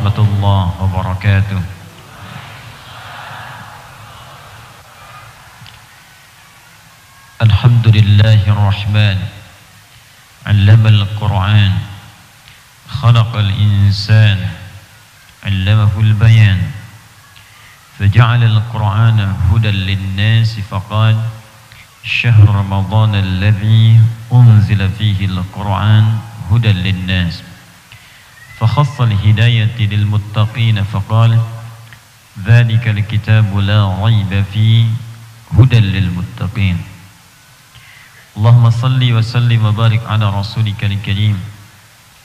warahmatullahi wabarakatuh. Alhamdulillahirrahman, 'allamal Qur'an, khalaqal insan, 'allamahul bayan, faja'alal Qur'ana hudan lin-nas faqala syahr Ramadan alladhi unzila fihi al-Qur'an hudan lin-nas فخص الهداية للمتقين فقال ذلك الكتاب لا ريب فيه هدى للمتقين. اللهم صل وسلم وبارك على رسولك الكريم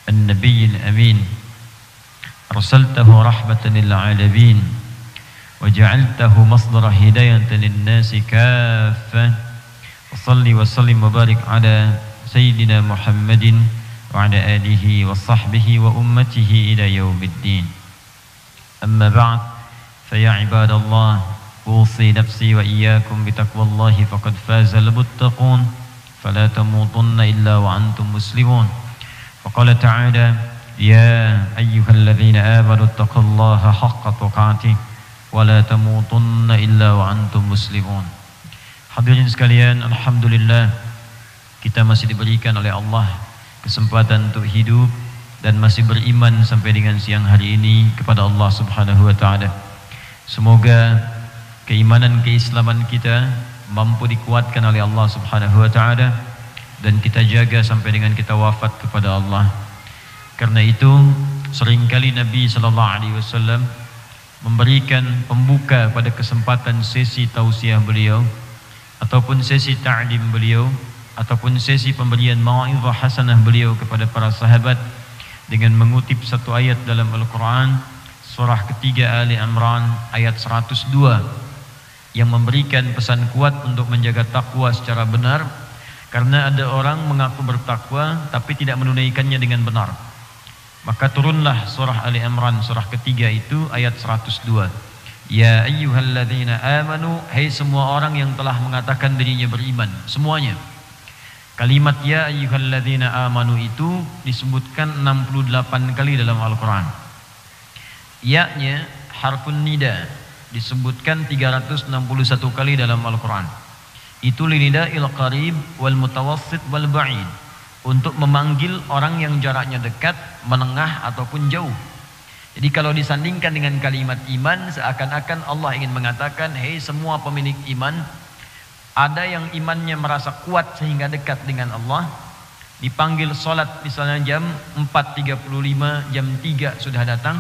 النبي الأمين أرسلته رحمة للعالمين وجعلته مصدر هداية للناس كافة. وصل وسلم وبارك على سيدنا محمد وعلى آله وصحبه وأمته إلى يوم الدين. أما بعد فيا عباد الله أوصي نفسي وإياكم بتقوى الله فقد فاز المتقون فلا تموتن إلا وأنتم مسلمون. فقال تعالى يا أيها الذين آمنوا اتقوا الله حق تقاته ولا تموتن إلا وأنتم مسلمون. Hadirin sekalian, alhamdulillah kita masih diberikan oleh Allah kesempatan untuk hidup dan masih beriman sampai dengan siang hari ini kepada Allah Subhanahu wa taala. Semoga keimanan keislaman kita mampu dikuatkan oleh Allah Subhanahu wa taala dan kita jaga sampai dengan kita wafat kepada Allah. Karena itu seringkali Nabi sallallahu alaihi wasallam memberikan pembuka pada kesempatan sesi tausiah beliau ataupun sesi ta'lim beliau ataupun sesi pemberian mau'izah hasanah beliau kepada para sahabat dengan mengutip satu ayat dalam Al-Quran, surah ketiga Ali Imran ayat 102 yang memberikan pesan kuat untuk menjaga takwa secara benar, karena ada orang mengaku bertakwa tapi tidak menunaikannya dengan benar. Maka turunlah surah Ali Imran surah ketiga itu ayat 102. Ya ayyuhalladzina amanu, hai semua orang yang telah mengatakan dirinya beriman, semuanya. Kalimat ya ayyuhalladzina amanu itu disebutkan 68 kali dalam Al-Quran. Ya-nya harfun nida disebutkan 361 kali dalam Al-Quran. Itu linida'il qarib wal mutawassit wal ba'id, untuk memanggil orang yang jaraknya dekat, menengah ataupun jauh. Jadi kalau disandingkan dengan kalimat iman, seakan-akan Allah ingin mengatakan, hei semua pemilik iman. Ada yang imannya merasa kuat sehingga dekat dengan Allah, dipanggil sholat misalnya jam 4.35, jam 3 sudah datang.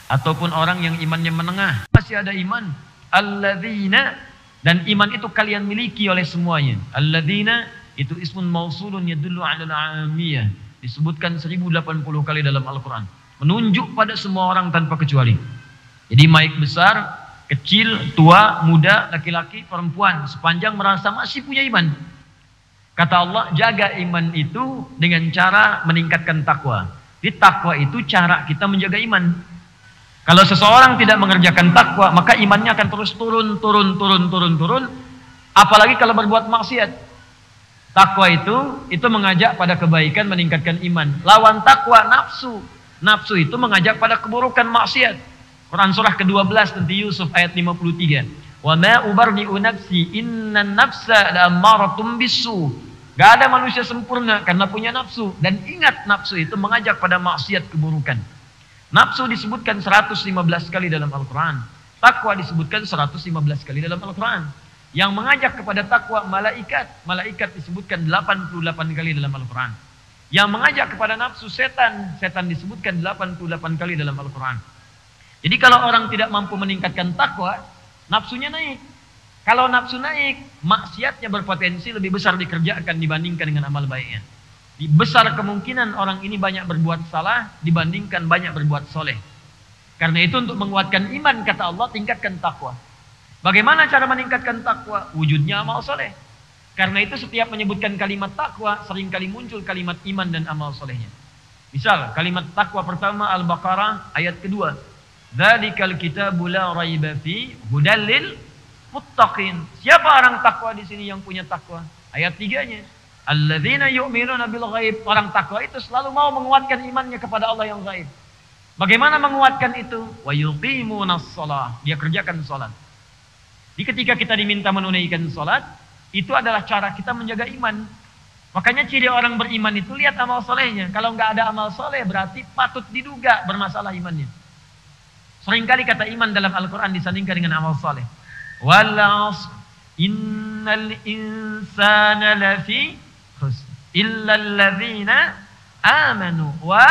Ataupun orang yang imannya menengah, masih ada iman. Alladzina, dan iman itu kalian miliki oleh semuanya. Alladzina itu ismun mausulun yadullu ala al-amiyah, disebutkan 1080 kali dalam Al-Quran, menunjuk pada semua orang tanpa kecuali. Jadi baik besar, kecil, tua, muda, laki-laki, perempuan, sepanjang merasa masih punya iman. Kata Allah, jaga iman itu dengan cara meningkatkan takwa. Di takwa itu cara kita menjaga iman. Kalau seseorang tidak mengerjakan takwa, maka imannya akan terus turun. Apalagi kalau berbuat maksiat. Takwa itu mengajak pada kebaikan, meningkatkan iman. Lawan takwa nafsu. Nafsu itu mengajak pada keburukan, maksiat. Quran surah ke-12 nanti Yusuf ayat 53. Wa ma ubarri'u nafsi innan nafsa la'ammaratun bisu. Gak ada manusia sempurna karena punya nafsu. Dan ingat, nafsu itu mengajak pada maksiat, keburukan. Nafsu disebutkan 115 kali dalam Al-Quran. Takwa disebutkan 115 kali dalam Al-Quran. Yang mengajak kepada takwa malaikat. Malaikat disebutkan 88 kali dalam Al-Quran. Yang mengajak kepada nafsu setan. Setan disebutkan 88 kali dalam Al-Quran. Jadi kalau orang tidak mampu meningkatkan takwa, nafsunya naik. Kalau nafsu naik, maksiatnya berpotensi lebih besar dikerjakan dibandingkan dengan amal baiknya. Besar kemungkinan orang ini banyak berbuat salah dibandingkan banyak berbuat soleh. Karena itu untuk menguatkan iman, kata Allah, tingkatkan takwa. Bagaimana cara meningkatkan takwa? Wujudnya amal soleh. Karena itu setiap menyebutkan kalimat takwa, seringkali muncul kalimat iman dan amal solehnya. Misal, kalimat takwa pertama Al-Baqarah ayat kedua. Dzalikal kitabu la raiba fi hudal lil muttaqin. Siapa orang takwa di sini yang punya takwa? Ayat 3-nya. Alladzina yu'minuna bil ghaib. Orang takwa itu selalu mau menguatkan imannya kepada Allah yang gaib. Bagaimana menguatkan itu? Wa yuqimunas shalah. Dia kerjakan salat. Jadi ketika kita diminta menunaikan salat, itu adalah cara kita menjaga iman. Makanya ciri orang beriman itu lihat amal solehnya. Kalau nggak ada amal soleh berarti patut diduga bermasalah imannya. Seringkali kata iman dalam Al-Quran disandingkan dengan amal soleh. Wal 'ashr innal insana lafi khusr illa alladzina amanu wa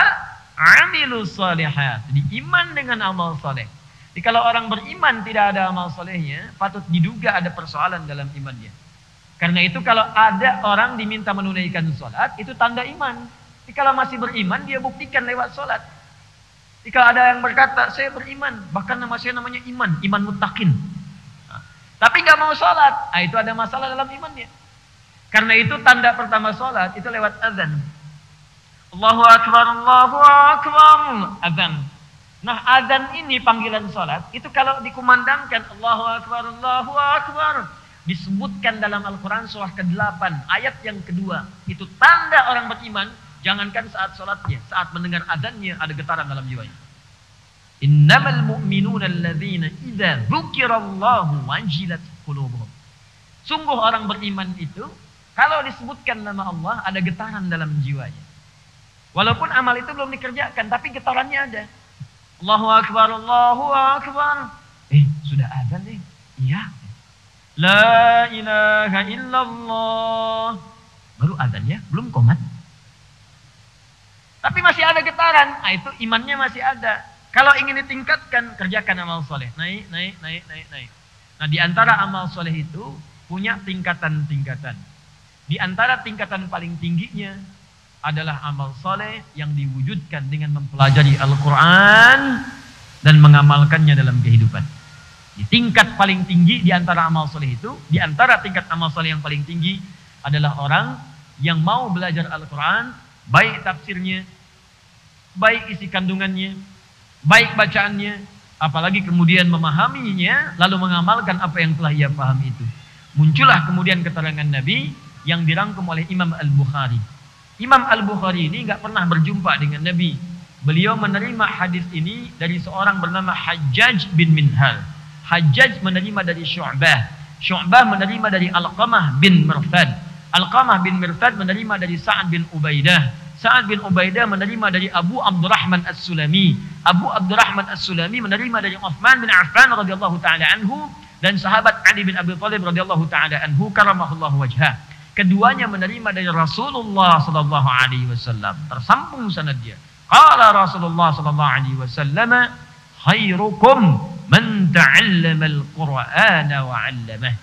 'amilus shalihat. Jadi iman dengan amal soleh. Jadi kalau orang beriman tidak ada amal solehnya, patut diduga ada persoalan dalam imannya. Karena itu kalau ada orang diminta menunaikan sholat, itu tanda iman. Jadi kalau masih beriman, dia buktikan lewat sholat. Jadi kalau ada yang berkata, saya beriman, bahkan nama saya namanya iman muttaqin. Nah, tapi nggak mau sholat, itu ada masalah dalam imannya. Karena itu tanda pertama sholat, itu lewat azan. Allahu Akbar, Allahu Akbar, azan. Nah azan ini panggilan sholat, itu kalau dikumandangkan, Allahu Akbar, Allahu Akbar. Disebutkan dalam Al-Quran surah ke-8 ayat yang kedua. Itu tanda orang beriman. Jangankan saat sholatnya, saat mendengar azannya ada getaran dalam jiwanya. Innamal mu'minuna alladzina idza dzukirallahu wajilat qulubuhum. Sungguh orang beriman itu kalau disebutkan nama Allah ada getaran dalam jiwanya. Walaupun amal itu belum dikerjakan tapi getarannya ada. Allahu Akbar, Allahu Akbar. Sudah azan nih. Iya. La ilaha illallah. Baru azannya, belum qomat. Tapi masih ada getaran. Nah, itu imannya masih ada. Kalau ingin ditingkatkan, kerjakan amal soleh. Naik. Nah, di antara amal soleh itu punya tingkatan-tingkatan. Di antara tingkatan paling tingginya adalah amal soleh yang diwujudkan dengan mempelajari Al-Quran dan mengamalkannya dalam kehidupan. Di tingkat paling tinggi di antara amal soleh itu, di antara tingkat amal soleh yang paling tinggi adalah orang yang mau belajar Al-Quran, baik tafsirnya, baik isi kandungannya, baik bacaannya, apalagi kemudian memahaminya, lalu mengamalkan apa yang telah ia pahami itu. Muncullah kemudian keterangan Nabi yang dirangkum oleh Imam Al-Bukhari. Imam Al-Bukhari ini nggak pernah berjumpa dengan Nabi. Beliau menerima hadis ini dari seorang bernama Hajjaj bin Minhal. Hajjaj menerima dari Syu'bah. Syu'bah menerima dari Alqamah bin Mirfad. Alqamah bin Mirfad menerima dari Sa'ad bin Ubaidah. Sa'ad bin Ubaidah menerima dari Abu Abdurrahman As-Sulami. Abu Abdurrahman As-Sulami menerima dari Uthman bin Affan radhiyallahu taala anhu dan sahabat Ali bin Abi Thalib radhiyallahu taala anhu karamahullahu wajhah. Keduanya menerima dari Rasulullah sallallahu alaihi wasallam. Tersambung sanadnya. Qala Rasulullah sallallahu alaihi wasallam, khairukum man ta'allama al-Qur'ana wa 'allamah.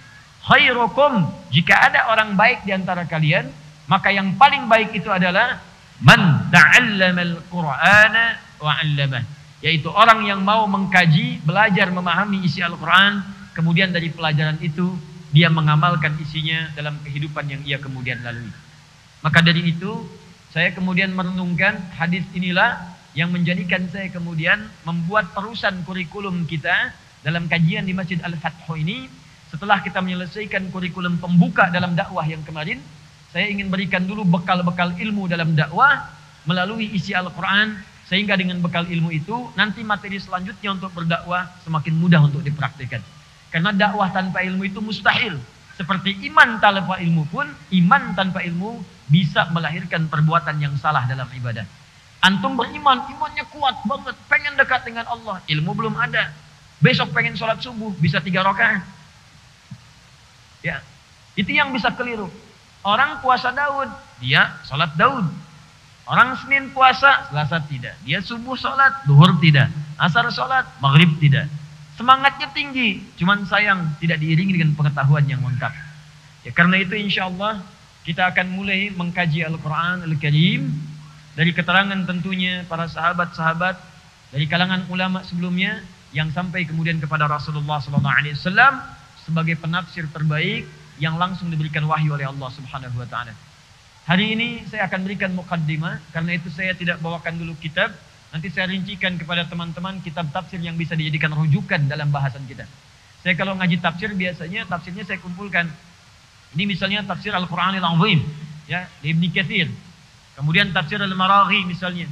Khairukum, jika ada orang baik di antara kalian, maka yang paling baik itu adalah man ta'allama al-Qur'ana wa 'allamah, yaitu orang yang mau mengkaji, belajar memahami isi Al-Qur'an, kemudian dari pelajaran itu dia mengamalkan isinya dalam kehidupan yang ia kemudian lalui. Maka dari itu saya kemudian merenungkan hadis inilah yang menjadikan saya kemudian membuat terusan kurikulum kita dalam kajian di Masjid Al-Fath ini. Setelah kita menyelesaikan kurikulum pembuka dalam dakwah yang kemarin, saya ingin berikan dulu bekal-bekal ilmu dalam dakwah melalui isi Al-Quran, sehingga dengan bekal ilmu itu nanti materi selanjutnya untuk berdakwah semakin mudah untuk dipraktikkan. Karena dakwah tanpa ilmu itu mustahil. Seperti iman tanpa ilmu pun, iman tanpa ilmu bisa melahirkan perbuatan yang salah dalam ibadah. Antum beriman, imannya kuat banget, pengen dekat dengan Allah, ilmu belum ada. Besok pengen sholat subuh, bisa 3 rakaat. Ya, itu yang bisa keliru. Orang puasa Daud, dia sholat Daud. Orang Senin puasa, Selasa tidak. Dia subuh sholat, duhur tidak. Asar sholat, maghrib tidak. Semangatnya tinggi, cuman sayang tidak diiringi dengan pengetahuan yang lengkap. Ya, karena itu insya Allah kita akan mulai mengkaji Al-Quran Al-Karim dari keterangan tentunya para sahabat-sahabat, dari kalangan ulama sebelumnya yang sampai kemudian kepada Rasulullah SAW sebagai penafsir terbaik yang langsung diberikan wahyu oleh Allah Subhanahu wa taala. Hari ini saya akan berikan muqaddimah, karena itu saya tidak bawakan dulu kitab. Nanti saya rincikan kepada teman-teman kitab tafsir yang bisa dijadikan rujukan dalam bahasan kita. Saya kalau ngaji tafsir biasanya tafsirnya saya kumpulkan. Ini misalnya tafsir Al-Qur'anil Azim, ya, Ibnu Katsir. Kemudian tafsir Al-Maraghi misalnya.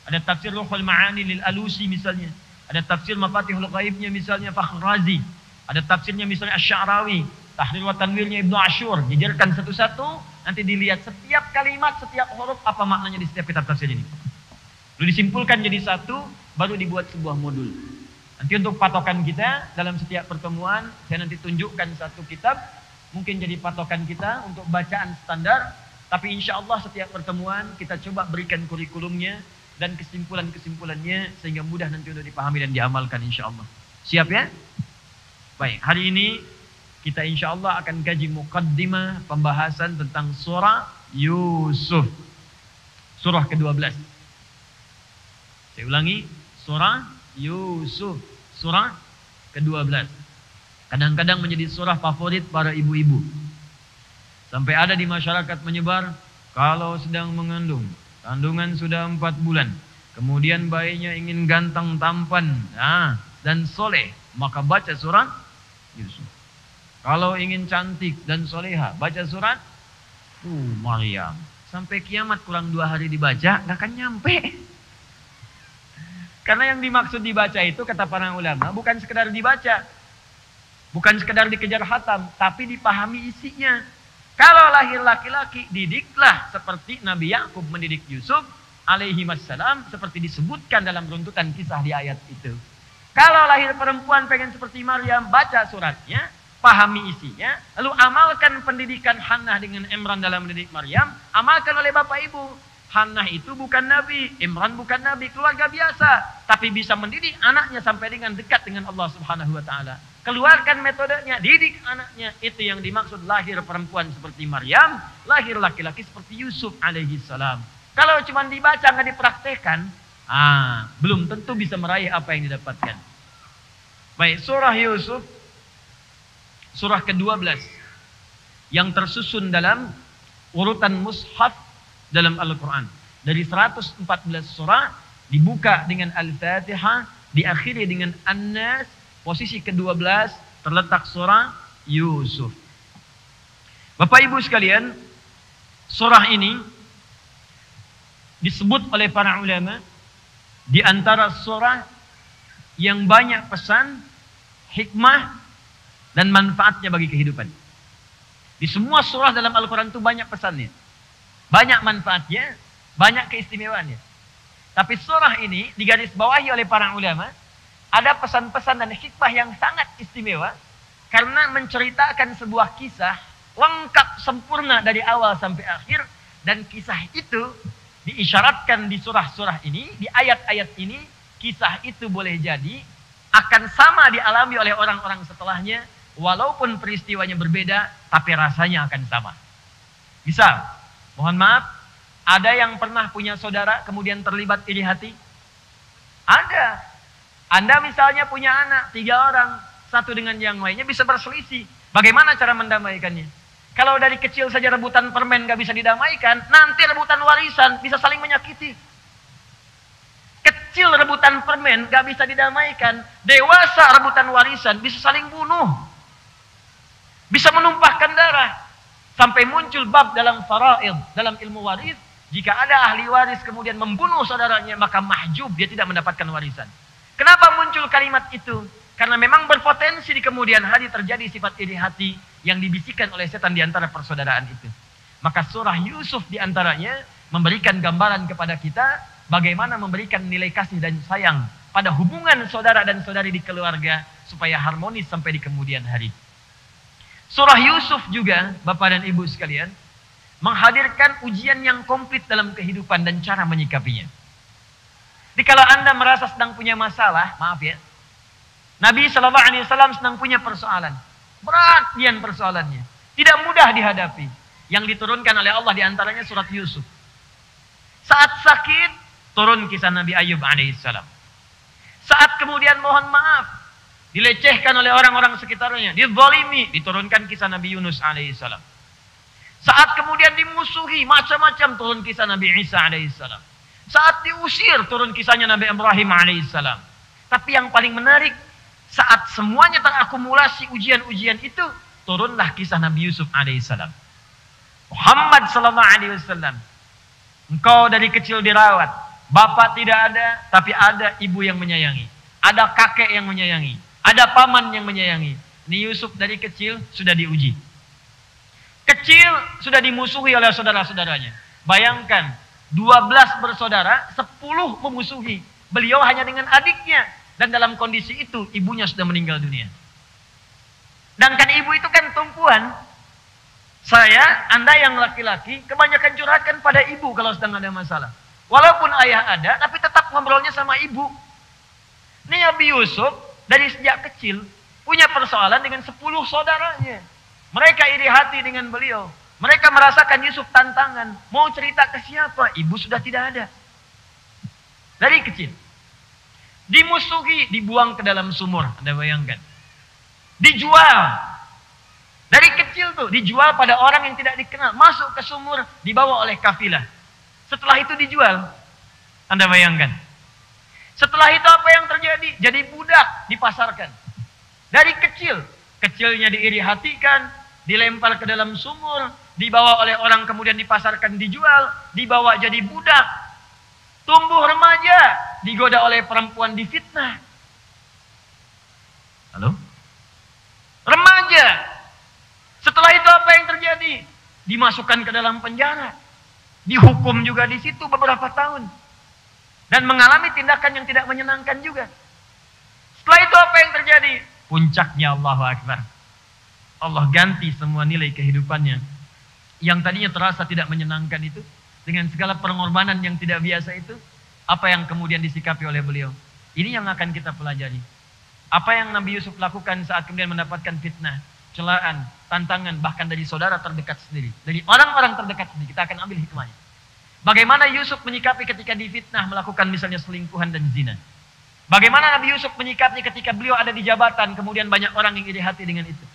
Ada tafsir Ruhul Ma'ani lil Alusi misalnya. Ada tafsir Mafatihul Ghaibnya misalnya Fakhr Razi. Ada tafsirnya misalnya Asy-Sya'rawi. Tahrir wa Tanwirnya Ibnu Asyur. Jejerkan satu-satu, nanti dilihat setiap kalimat, setiap huruf apa maknanya di setiap kitab tafsir ini. Lalu disimpulkan jadi satu, baru dibuat sebuah modul. Nanti untuk patokan kita dalam setiap pertemuan, saya nanti tunjukkan satu kitab, mungkin jadi patokan kita untuk bacaan standar. Tapi insya Allah setiap pertemuan kita coba berikan kurikulumnya dan kesimpulan-kesimpulannya sehingga mudah nanti untuk dipahami dan diamalkan insya Allah. Siap ya? Baik, hari ini kita insya Allah akan kaji muqaddimah pembahasan tentang surah Yusuf. Surah ke-12. Saya ulangi, surah Yusuf. Surah ke-12. Kadang-kadang menjadi surah favorit para ibu-ibu. Sampai ada di masyarakat menyebar, kalau sedang mengandung, kandungan sudah 4 bulan, kemudian bayinya ingin ganteng, tampan, dan soleh, maka baca surah Yusuf. Kalau ingin cantik dan soleha, baca surat Maryam. Sampai kiamat kurang 2 hari dibaca, gak akan nyampe. Karena yang dimaksud dibaca itu, kata para ulama, bukan sekedar dibaca. Bukan sekedar dikejar hatam, tapi dipahami isinya. Kalau lahir laki-laki, didiklah seperti Nabi Yakub mendidik Yusuf alaihi wassalam, seperti disebutkan dalam runtutan kisah di ayat itu. Kalau lahir perempuan pengen seperti Maryam, baca suratnya, pahami isinya, lalu amalkan pendidikan Hannah dengan Imran dalam mendidik Maryam, amalkan oleh bapak ibu. Hannah itu bukan nabi, Imran bukan nabi, keluarga biasa, tapi bisa mendidik anaknya sampai dengan dekat dengan Allah Subhanahu wa taala. Keluarkan metodenya, didik anaknya. Itu yang dimaksud lahir perempuan seperti Maryam, lahir laki-laki seperti Yusuf alaihi salam. Kalau cuma dibaca nggak dipraktekkan, belum tentu bisa meraih apa yang didapatkan. Baik, surah Yusuf, surah ke-12 yang tersusun dalam urutan mushaf dalam Al-Quran. Dari 114 surah dibuka dengan Al-Fatihah, diakhiri dengan An-Nas, posisi ke-12 terletak surah Yusuf. Bapak Ibu sekalian, surah ini disebut oleh para ulama di antara surah yang banyak pesan, hikmah, dan manfaatnya bagi kehidupan. Di semua surah dalam Al-Quran itu banyak pesannya, banyak manfaatnya, banyak keistimewaannya. Tapi surah ini digarisbawahi oleh para ulama, ada pesan-pesan dan hikmah yang sangat istimewa, karena menceritakan sebuah kisah lengkap sempurna dari awal sampai akhir, dan kisah itu diisyaratkan di surah-surah ini, di ayat-ayat ini, kisah itu boleh jadi akan sama dialami oleh orang-orang setelahnya, walaupun peristiwanya berbeda, tapi rasanya akan sama. Misal, mohon maaf, ada yang pernah punya saudara kemudian terlibat iri hati? Ada. Anda misalnya punya anak 3 orang, satu dengan yang lainnya bisa berselisih. Bagaimana cara mendamaikannya? Kalau dari kecil saja rebutan permen gak bisa didamaikan, nanti rebutan warisan bisa saling menyakiti. Kecil rebutan permen gak bisa didamaikan, dewasa rebutan warisan bisa saling bunuh. Bisa menumpahkan darah. Sampai muncul bab dalam faraid, dalam ilmu waris, jika ada ahli waris kemudian membunuh saudaranya, maka mahjub, dia tidak mendapatkan warisan. Kenapa muncul kalimat itu? Karena memang berpotensi di kemudian hari terjadi sifat iri hati yang dibisikkan oleh setan di antara persaudaraan itu. Maka surah Yusuf di antaranya memberikan gambaran kepada kita bagaimana memberikan nilai kasih dan sayang pada hubungan saudara dan saudari di keluarga supaya harmonis sampai di kemudian hari. Surah Yusuf juga, Bapak dan Ibu sekalian, menghadirkan ujian yang komplit dalam kehidupan dan cara menyikapinya. Jadi kalau Anda merasa sedang punya masalah, maaf ya, Nabi SAW sedang punya persoalan. Berat dian persoalannya. Tidak mudah dihadapi. Yang diturunkan oleh Allah diantaranya surat Yusuf. Saat sakit, turun kisah Nabi Ayub alaihissalam. Saat kemudian mohon maaf, dilecehkan oleh orang-orang sekitarnya, dizalimi, diturunkan kisah Nabi Yunus alaihissalam. Saat kemudian dimusuhi, macam-macam, turun kisah Nabi Isa alaihissalam. Saat diusir, turun kisahnya Nabi Ibrahim alaihissalam. Tapi yang paling menarik, saat semuanya terakumulasi ujian-ujian itu, turunlah kisah Nabi Yusuf alaihissalam. Muhammad sallallahu alaihi wasallam, engkau dari kecil dirawat, Bapak tidak ada, tapi ada ibu yang menyayangi. Ada kakek yang menyayangi. Ada paman yang menyayangi. Ini Yusuf dari kecil sudah diuji. Kecil sudah dimusuhi oleh saudara-saudaranya. Bayangkan, 12 bersaudara, 10 memusuhi. Beliau hanya dengan adiknya. Dan dalam kondisi itu, ibunya sudah meninggal dunia. Dan kan ibu itu kan tumpuan. Anda yang laki-laki, kebanyakan curhatkan pada ibu kalau sedang ada masalah. Walaupun ayah ada, tapi tetap ngobrolnya sama ibu. Ini Nabi Yusuf, dari sejak kecil, punya persoalan dengan 10 saudaranya. Mereka iri hati dengan beliau. Mereka merasakan Yusuf tantangan. Mau cerita ke siapa? Ibu sudah tidak ada. Dari kecil. Dimusuhi, dibuang ke dalam sumur. Anda bayangkan. Dijual. Dari kecil tuh, dijual pada orang yang tidak dikenal. Masuk ke sumur, dibawa oleh kafilah. Setelah itu dijual. Anda bayangkan. Setelah itu apa yang terjadi? Jadi budak, dipasarkan. Dari kecil. Kecilnya diiri hatikan, dilempar ke dalam sumur, dibawa oleh orang kemudian dipasarkan, dijual, dibawa jadi budak. Tumbuh remaja, digoda oleh perempuan, difitnah. Halo? Remaja. Setelah itu apa yang terjadi? Dimasukkan ke dalam penjara. Dihukum juga di situ beberapa tahun. Dan mengalami tindakan yang tidak menyenangkan juga. Setelah itu apa yang terjadi? Puncaknya Allahu Akbar. Allah ganti semua nilai kehidupannya. Yang tadinya terasa tidak menyenangkan itu. Dengan segala pengorbanan yang tidak biasa itu. Apa yang kemudian disikapi oleh beliau. Ini yang akan kita pelajari. Apa yang Nabi Yusuf lakukan saat kemudian mendapatkan fitnah, celaan, tantangan, bahkan dari saudara terdekat sendiri. Dari orang-orang terdekat sendiri. Kita akan ambil hikmahnya. Bagaimana Yusuf menyikapi ketika difitnah melakukan misalnya selingkuhan dan zina. Bagaimana Nabi Yusuf menyikapi ketika beliau ada di jabatan, kemudian banyak orang yang iri hati dengan itu.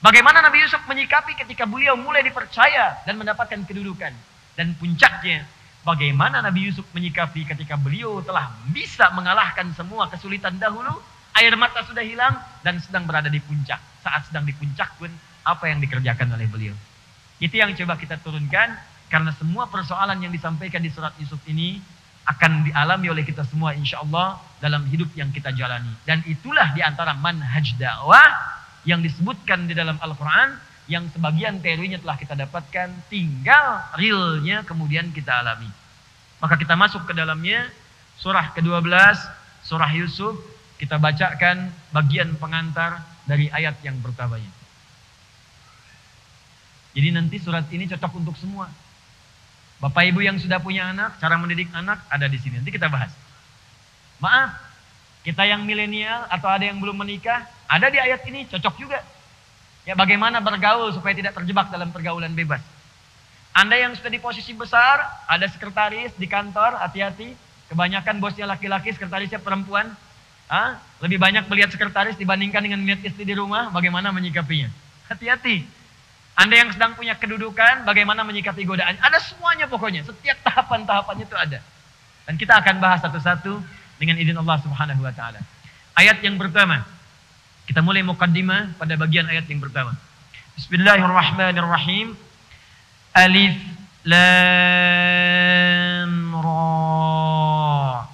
Bagaimana Nabi Yusuf menyikapi ketika beliau mulai dipercaya dan mendapatkan kedudukan. Dan puncaknya, bagaimana Nabi Yusuf menyikapi ketika beliau telah bisa mengalahkan semua kesulitan dahulu, air mata sudah hilang, dan sedang berada di puncak. Saat sedang di puncak pun, apa yang dikerjakan oleh beliau. Itu yang coba kita turunkan, karena semua persoalan yang disampaikan di surat Yusuf ini, akan dialami oleh kita semua insya Allah dalam hidup yang kita jalani. Dan itulah diantara manhaj dakwah yang disebutkan di dalam Al-Quran, yang sebagian teorinya telah kita dapatkan, tinggal realnya kemudian kita alami. Maka kita masuk ke dalamnya, surah ke-12, surah Yusuf, kita bacakan bagian pengantar dari ayat yang pertamanya. Jadi nanti surat ini cocok untuk semua. Bapak ibu yang sudah punya anak, cara mendidik anak ada di sini. Nanti kita bahas. Maaf, kita yang milenial atau ada yang belum menikah, ada di ayat ini, cocok juga. Ya, bagaimana bergaul supaya tidak terjebak dalam pergaulan bebas. Anda yang sudah di posisi besar, ada sekretaris di kantor, hati-hati. Kebanyakan bosnya laki-laki, sekretarisnya perempuan. Lebih banyak melihat sekretaris dibandingkan dengan melihat istri di rumah, bagaimana menyikapinya. Hati-hati. Anda yang sedang punya kedudukan, bagaimana menyikapi godaan. Ada semuanya pokoknya, setiap tahapan-tahapannya itu ada. Dan kita akan bahas satu-satu dengan izin Allah Subhanahu wa taala. Ayat yang pertama. Kita mulai muqaddimah pada bagian ayat yang pertama. Bismillahirrahmanirrahim. Alif lam ra.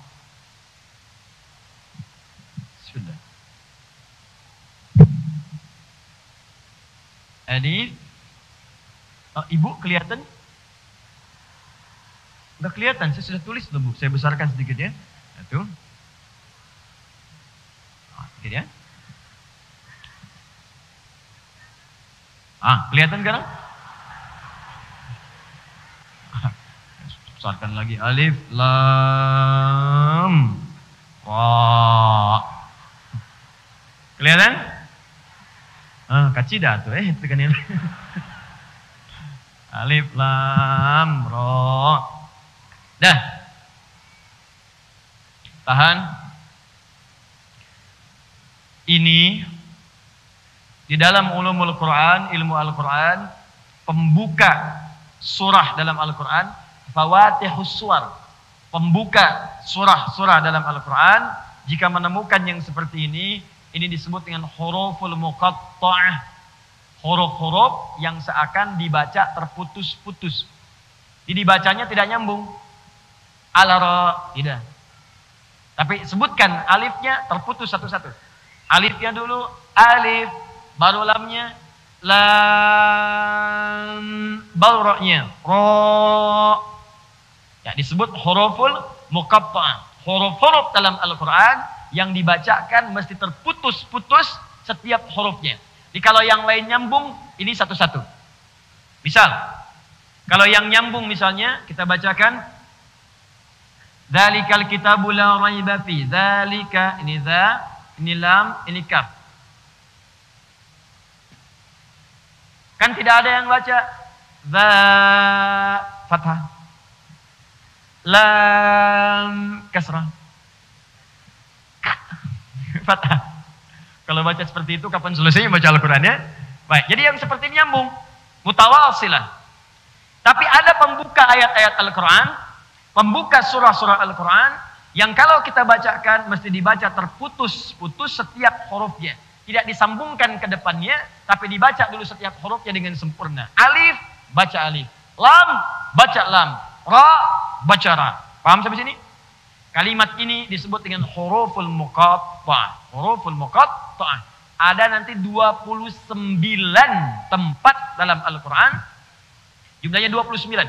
Bismillah. Alif. Ibu kelihatan? Udah kelihatan, saya sudah tulis loh Bu. Saya besarkan sedikit ya. Itu. Sedikit ya. Kelihatan sekarang? Besarkan lagi. Alif, lam, ra. Kelihatan? Kacida tuh itu kan ini. Alif, lam, ra. Dah. Tahan. Ini di dalam ulumul Quran, ilmu Al-Quran, pembuka surah dalam Al-Quran, fawatihus suwar, pembuka surah-surah dalam Al-Quran, jika menemukan yang seperti ini disebut dengan huruful muqatta'ah, huruf-huruf yang seakan dibaca terputus-putus. Jadi dibacanya tidak nyambung. Al-ra, tidak. Tapi sebutkan alifnya terputus satu-satu. Alifnya dulu, alif, baru lamnya, lam, baru ra-nya, ra. Ya, disebut huruful muqatta'ah. Huruf-huruf dalam Al-Quran yang dibacakan mesti terputus-putus setiap hurufnya. Jadi kalau yang lain nyambung, ini satu-satu. Misal, kalau yang nyambung misalnya, kita bacakan Dzalikal kitabu la raiba fi. Dzalika, ini dza, ini lam, ini kaf. Kan tidak ada yang baca dza fathah, lam kasrah, fathah. Kalau baca seperti itu kapan selesainya baca Al-Qur'an ya? Baik, jadi yang seperti ini nyambung, mutawasilah. Tapi ada pembuka ayat-ayat Al-Qur'an, pembuka surah-surah Al-Quran yang kalau kita bacakan mesti dibaca terputus-putus setiap hurufnya. Tidak disambungkan ke depannya, tapi dibaca dulu setiap hurufnya dengan sempurna. Alif, baca alif. Lam, baca lam. Ra, baca ra. Paham sampai sini? Kalimat ini disebut dengan huruful muqatta'ah. Huruful muqatta'ah. Ada nanti 29 tempat dalam Al-Quran. Jumlahnya 29.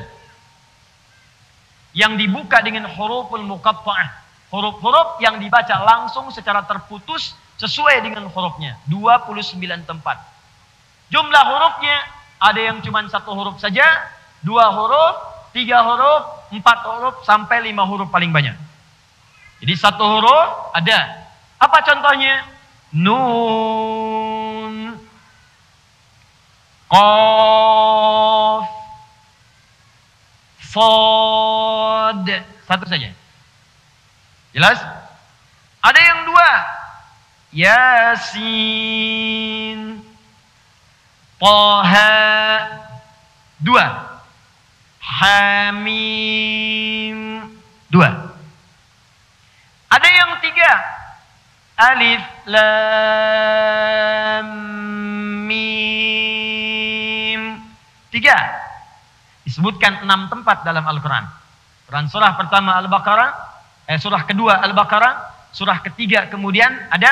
Yang dibuka dengan huruful muqatta'ah. Huruf-huruf yang dibaca langsung secara terputus sesuai dengan hurufnya. 29 tempat. Jumlah hurufnya ada yang cuma 1 huruf saja, 2 huruf, 3 huruf, 4 huruf, sampai 5 huruf paling banyak. Jadi 1 huruf ada. Apa contohnya? Nun, Qaf, Shad, 1 saja. Jelas? Ada yang 2. Yasin, Taha, 2. Hamim, 2. Ada yang 3. Alif, Lam, Mim, 3. Disebutkan 6 tempat dalam Al-Quran. Quran surah pertama Al-Baqarah, surah kedua Al-Baqarah, surah ketiga kemudian ada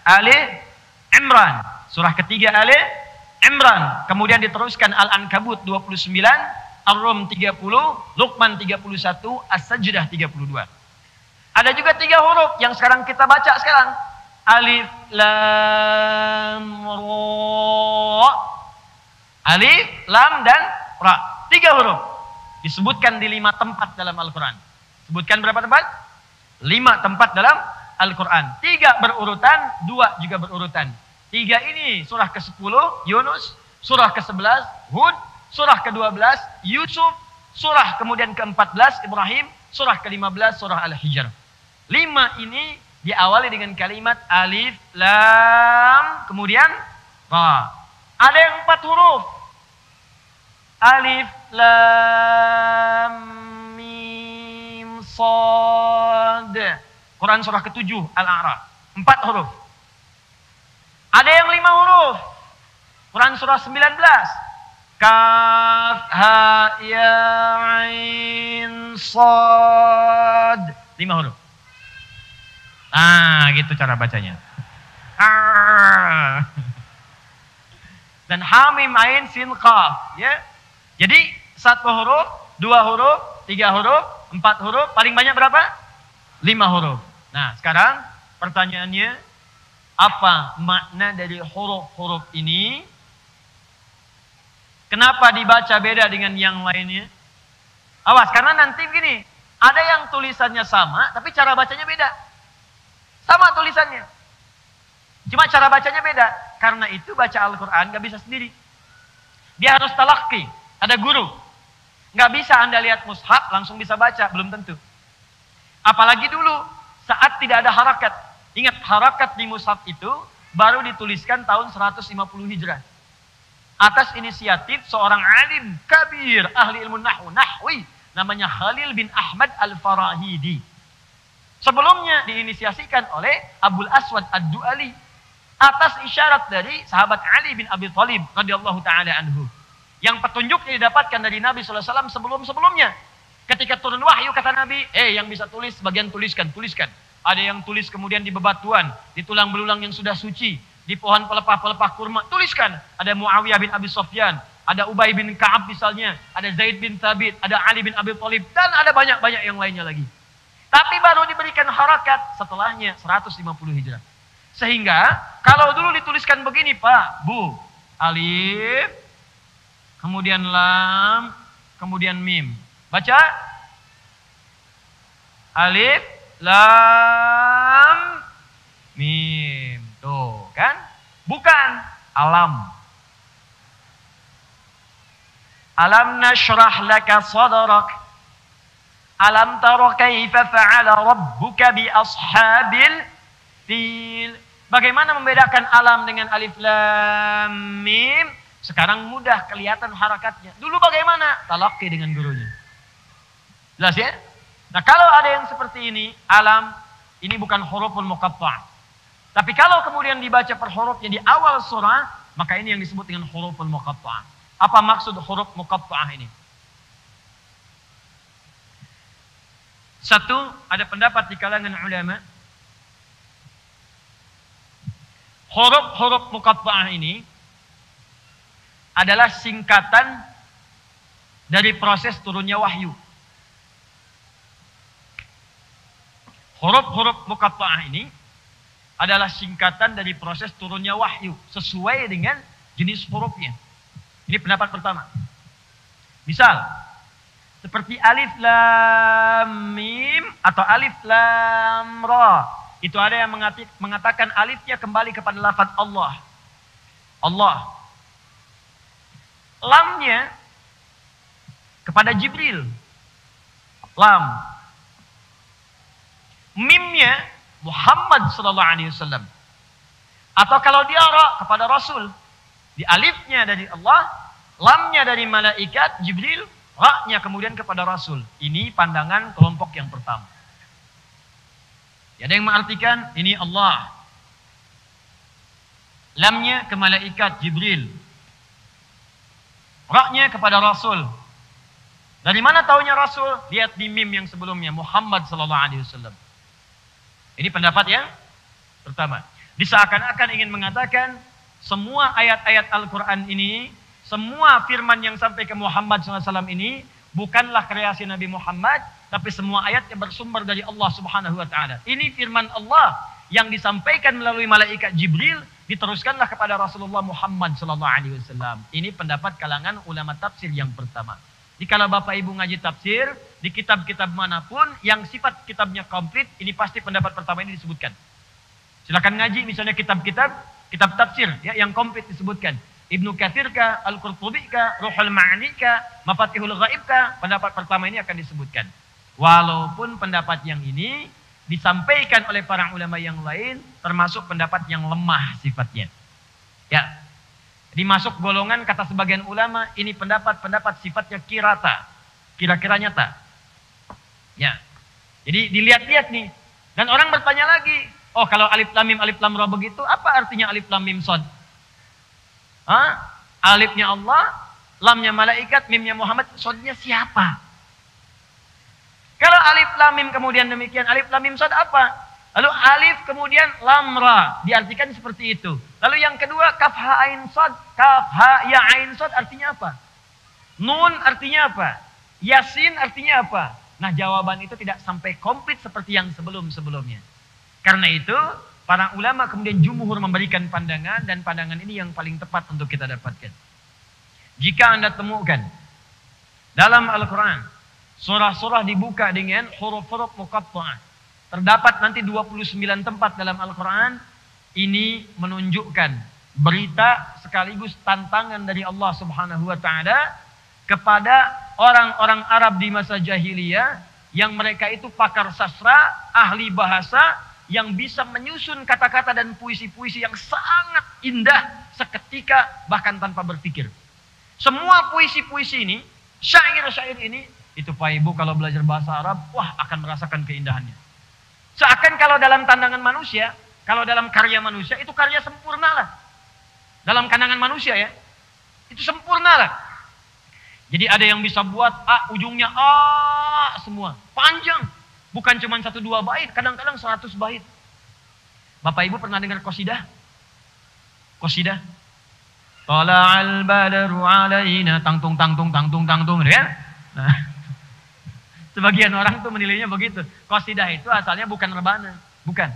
Ali Imran, surah ketiga Ali Imran, kemudian diteruskan Al-Ankabut 29, Ar-Rum 30, Luqman 31, As-Sajdah 32. Ada juga 3 huruf yang sekarang kita baca sekarang. Alif, Lam, Ra. Alif, Lam, dan Ra. 3 huruf. Disebutkan di 5 tempat dalam Al-Quran. Sebutkan berapa tempat? 5 tempat dalam Al-Quran. 3 berurutan, 2 juga berurutan. 3 ini surah ke-10 Yunus, surah ke-11 Hud, surah ke-12 Yusuf, surah kemudian ke-14 Ibrahim, surah ke-15 surah Al-Hijr. 5 ini diawali dengan kalimat alif, lam, kemudian ra. Ada yang 4 huruf. Alif, lam, mim, shad. Quran surah ke-7 Al-A'raf. 4 huruf. Ada yang 5 huruf. Quran surah 19. Kaf, ha, ya, ain, shad. 5 huruf. Ah, gitu cara bacanya. Dan hamim, ain, sin, qaf, ya. Jadi 1 huruf, 2 huruf, 3 huruf, 4 huruf, paling banyak berapa? 5 huruf. Nah, sekarang pertanyaannya, apa makna dari huruf-huruf ini? Kenapa dibaca beda dengan yang lainnya? Awas, karena nanti begini, ada yang tulisannya sama, tapi cara bacanya beda. Sama tulisannya, cuma cara bacanya beda. Karena itu baca Al-Quran gak bisa sendiri. Dia harus talaqi, ada guru. Gak bisa Anda lihat mushaf langsung bisa baca, belum tentu. Apalagi dulu saat tidak ada harakat. Ingat, harakat di mushaf itu baru dituliskan tahun 150 Hijrah. Atas inisiatif seorang alim kabir, ahli ilmu nahwi, namanya Khalil bin Ahmad Al-Farahidi. Sebelumnya diinisiasikan oleh Abul Aswad Ad-Du'ali atas isyarat dari sahabat Ali bin Abi Thalib radhiyallahu taala anhu. Yang petunjuknya didapatkan dari Nabi sallallahu alaihi wasallam sebelum-sebelumnya. Ketika turun wahyu kata Nabi, yang bisa tulis sebagian tuliskan. Ada yang tulis kemudian di bebatuan, di tulang belulang yang sudah suci, di pohon pelepah-pelepah kurma, tuliskan. Ada Muawiyah bin Abi Sufyan, ada Ubay bin Ka'ab misalnya, ada Zaid bin Thabit, ada Ali bin Abi Thalib, dan ada banyak-banyak yang lainnya lagi. Tapi baru diberikan harakat setelahnya 150 Hijrah. Sehingga kalau dulu dituliskan begini Pak, Bu, alif, kemudian lam, kemudian mim. Baca. Alif, lam, mim. Tuh kan? Bukan. Alam. Alam nashrah laka sadrak. Alam tara kaifa fa'ala rabbuka bi ashabil fil. Bagaimana membedakan alam dengan alif lam mim? Sekarang mudah kelihatan harakatnya. Dulu bagaimana? Talaqi dengan gurunya. Jelas ya? Nah kalau ada yang seperti ini, alam, ini bukan huruful muqatta'. Tapi kalau kemudian dibaca per hurufnya di awal surah, maka ini yang disebut dengan huruful muqatta'. Apa maksud huruf muqatta'ah ini? Satu, ada pendapat di kalangan ulama. Huruf-huruf muqatta'ah ini adalah singkatan dari proses turunnya wahyu. Huruf-huruf muqatta'ah ini adalah singkatan dari proses turunnya wahyu sesuai dengan jenis hurufnya. Ini pendapat pertama. Misal, seperti alif lam mim atau alif lam ra. Itu ada yang mengatakan alifnya kembali kepada lafaz Allah. Allah. Lamnya kepada Jibril. Lam. Mimnya Muhammad sallallahu alaihi wasallam. Atau kalau dia ra kepada Rasul. Di alifnya dari Allah, lamnya dari malaikat Jibril, ra-nya kemudian kepada Rasul. Ini pandangan kelompok yang pertama. Ada yang mengartikan ini Allah. Lamnya ke malaikat Jibril. Ra-nya kepada Rasul. Dari mana taunya Rasul? Lihat di mim yang sebelumnya, Muhammad sallallahu alaihi wasallam. Ini pendapat yang pertama. Diseakan-akan ingin mengatakan semua ayat-ayat Al-Quran ini, semua firman yang sampai ke Muhammad SAW ini bukanlah kreasi Nabi Muhammad, tapi semua ayatnya bersumber dari Allah Subhanahu Wa Taala. Ini firman Allah yang disampaikan melalui malaikat Jibril, diteruskanlah kepada Rasulullah Muhammad SAW. Ini pendapat kalangan ulama tafsir yang pertama. Jadi kalau Bapak Ibu ngaji tafsir, di kitab-kitab manapun yang sifat kitabnya komplit, ini pasti pendapat pertama ini disebutkan. Silakan ngaji misalnya kitab tafsir ya yang komplit disebutkan. Ibnu Katsir ka, Al-Qurtubi ka, Ruhul Ma'ani ka, Mafatihul Ghaib ka, pendapat pertama ini akan disebutkan. Walaupun pendapat yang ini disampaikan oleh para ulama yang lain termasuk pendapat yang lemah sifatnya. Ya. Jadi masuk golongan kata sebagian ulama ini pendapat sifatnya kirata. Kira-kira nyata. Ya. Jadi dilihat-lihat nih. Dan orang bertanya lagi, oh kalau alif lam mim alif lam ra begitu, apa artinya alif lam mim shad? Alifnya Allah, lamnya malaikat, mimnya Muhammad, shadnya siapa? Kalau alif lam mim kemudian demikian, alif lam mim shad apa? Lalu alif kemudian lam ra, diartikan seperti itu. Lalu yang kedua kaf ha ain shad, kaf ha ya ain shad artinya apa? Nun artinya apa? Yasin artinya apa? Nah jawaban itu tidak sampai komplit seperti yang sebelum-sebelumnya. Karena itu, para ulama kemudian jumhur memberikan pandangan, dan pandangan ini yang paling tepat untuk kita dapatkan. Jika Anda temukan dalam Al-Quran, surah-surah dibuka dengan huruf-huruf muqatta'ah. Terdapat nanti 29 tempat dalam Al-Quran, ini menunjukkan berita sekaligus tantangan dari Allah Subhanahu Wa Taala kepada orang-orang Arab di masa jahiliyah, yang mereka itu pakar sastra, ahli bahasa, yang bisa menyusun kata-kata dan puisi-puisi yang sangat indah seketika bahkan tanpa berpikir. Semua puisi-puisi ini, syair-syair ini, itu Pak Ibu kalau belajar bahasa Arab, wah akan merasakan keindahannya. Seakan kalau dalam tandangan manusia, kalau dalam karya manusia, itu karya sempurna lah. Dalam pandangan manusia ya, itu sempurna lah. Jadi ada yang bisa buat ujungnya semua. Panjang. Bukan cuma 1-2 bait, kadang-kadang 100 bait. Bapak Ibu pernah dengar qasidah? Qasidah. Tala'al badru alaina tangtung tangtung tangtung tangtung, ya? Nah, sebagian orang tuh menilainya begitu. Qasidah itu asalnya bukan rebana, bukan.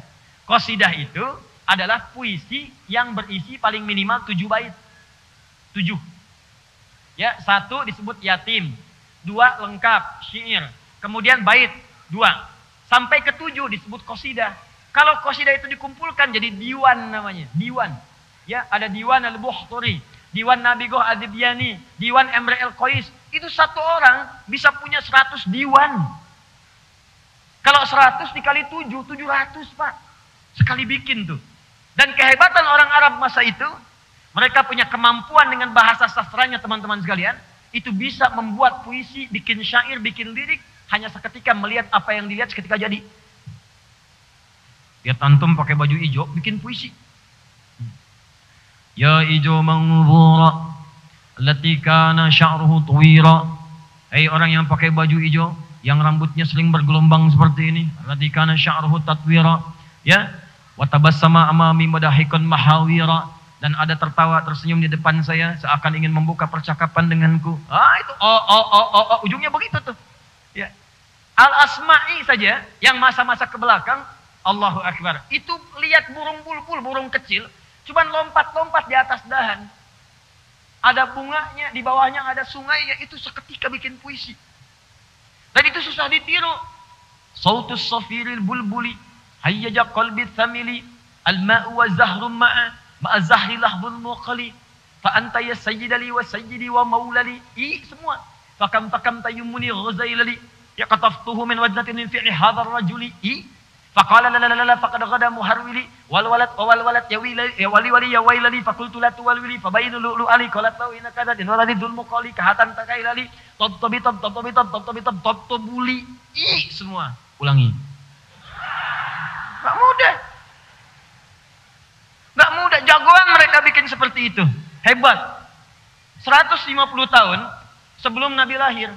Qasidah itu adalah puisi yang berisi paling minimal 7 bait. 7. Ya, 1 disebut yatim, 2 lengkap, syair. Kemudian bait 2. Sampai ke 7 disebut qasidah. Kalau qasidah itu dikumpulkan jadi diwan namanya, diwan. Ya, ada diwan al-Buhturi, diwan Nabi Goh Adibyani, diwan Emre el-Qais. Itu satu orang bisa punya 100 diwan. Kalau 100 dikali 7, 700, Pak. Sekali bikin tuh. Dan kehebatan orang Arab masa itu, mereka punya kemampuan dengan bahasa sastranya, teman-teman sekalian. Itu bisa membuat puisi, bikin syair, bikin lirik, hanya seketika melihat apa yang dilihat seketika jadi. Lihat antum pakai baju hijau, bikin puisi. Ya hijau mangzura, allati kana sya'ruhu tuwira. Hei orang yang pakai baju hijau, yang rambutnya sering bergelombang seperti ini. Allati kana sya'ruhu tatwira. Ya, wa tabassama amami madahikan mahawira. Dan ada tertawa, tersenyum di depan saya, seakan ingin membuka percakapan denganku. Itu ujungnya begitu tuh. Ya. Al-Asma'i saja, yang masa-masa ke belakang, Allahu Akbar. Itu lihat burung bulbul, burung kecil, cuman lompat-lompat di atas dahan. Ada bunganya, di bawahnya ada sungainya, itu seketika bikin puisi. Dan itu susah ditiru. Sautus safiril bulbuli, hayyaja qalbi thamili, al-ma'u wa zahrum ma'a zahri lahdul muqali, fa anta ya sayyidali wa sayyidi wa maulali. Semua. Fakam tayyumuni ghazailali, ya qataftuhu min wajnatin min fi'li hadar rajuli. Faqala la la la la faqad ghada muharwili wal walad ya wali ya wailali faqultu la tuwalwili fabainu lu ali qalat lahu inna kadha din waladi dul muqali kahatan takailali tabuli. Semua ulangi. Enggak mudah, jagoan mereka bikin seperti itu. Hebat. 150 tahun sebelum Nabi lahir,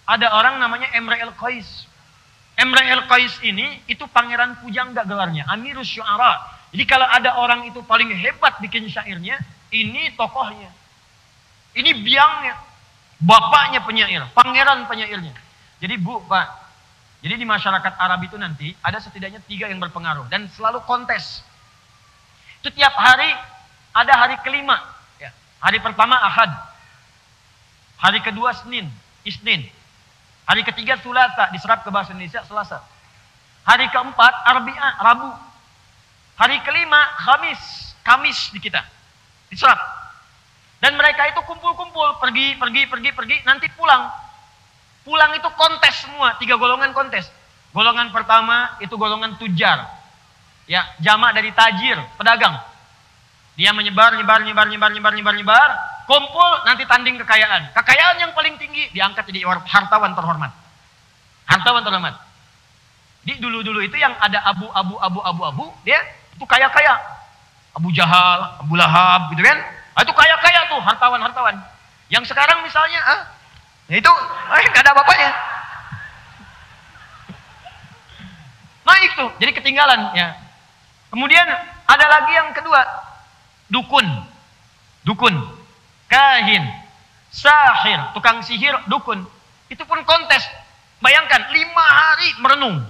ada orang namanya Emre el-Qais. Emre el-Qais ini itu pangeran pujangga gelarnya, Amirus Syu'ara. Jadi kalau ada orang itu paling hebat bikin syairnya, ini tokohnya. Ini biangnya, bapaknya penyair, pangeran penyairnya. Jadi Pak, jadi di masyarakat Arab itu nanti ada setidaknya 3 yang berpengaruh dan selalu kontes. Itu tiap hari ada hari kelima. Ya. Hari pertama Ahad, hari kedua Senin, Isnin. Hari ketiga Sulasa, diserap ke bahasa Indonesia Selasa. Hari keempat Arbi'a, Rabu. Hari kelima Kamis di kita. Diserap. Dan mereka itu kumpul-kumpul, pergi, nanti pulang. Pulang itu kontes semua, 3 golongan kontes. Golongan pertama itu golongan tujar. Ya, jamak dari tajir, pedagang. Dia menyebar, kumpul, nanti tanding kekayaan. Kekayaan yang paling tinggi diangkat jadi hartawan terhormat. Hartawan terhormat. Di dulu-dulu itu yang ada abu, dia itu kaya-kaya. Abu Jahal, Abu Lahab, gitu kan? Itu kaya-kaya tuh, hartawan-hartawan. Yang sekarang misalnya, itu nggak ada apa-apanya. Naik tuh, jadi ketinggalan ya. Kemudian ada lagi yang kedua, dukun, kahin, sahir, tukang sihir, dukun. Itu pun kontes. Bayangkan 5 hari merenung,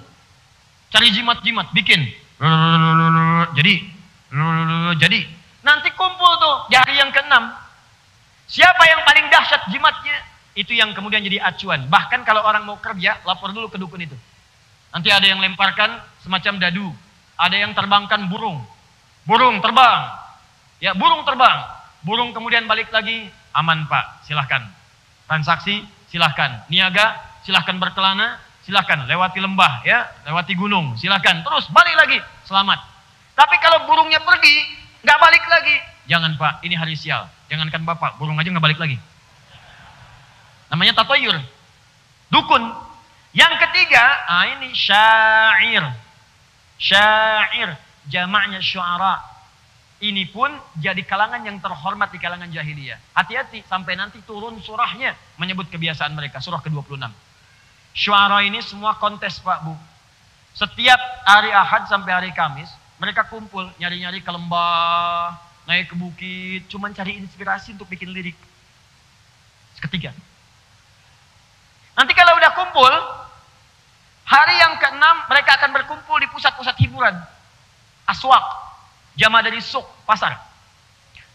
cari jimat-jimat, bikin. Jadi nanti kumpul tuh di hari yang ke-6. Siapa yang paling dahsyat jimatnya? Itu yang kemudian jadi acuan. Bahkan kalau orang mau kerja, lapor dulu ke dukun itu. Nanti ada yang lemparkan semacam dadu. Ada yang terbangkan burung. Burung terbang. Ya, burung terbang. Burung kemudian balik lagi. Aman Pak, silahkan. Transaksi, silahkan. Niaga, silahkan berkelana. Silahkan, lewati lembah, ya, lewati gunung. Silahkan, terus balik lagi. Selamat. Tapi kalau burungnya pergi, nggak balik lagi. Jangan Pak, ini hari sial. Jangankan Bapak, burung aja nggak balik lagi. Namanya tatoyur. Dukun. Yang ketiga, ini syair. Syair, jamaknya syu'ara. Ini pun jadi kalangan yang terhormat di kalangan jahiliyah. Hati-hati sampai nanti turun surahnya menyebut kebiasaan mereka, surah ke-26. Syuara ini semua kontes Pak Bu. Setiap hari Ahad sampai hari Kamis, mereka kumpul nyari-nyari ke lembah, naik ke bukit, cuman cari inspirasi untuk bikin lirik. Ketiga. Nanti kalau udah kumpul, hari yang ke-6 mereka akan berkumpul di pusat-pusat hiburan. Aswak, jama dari suk, pasar.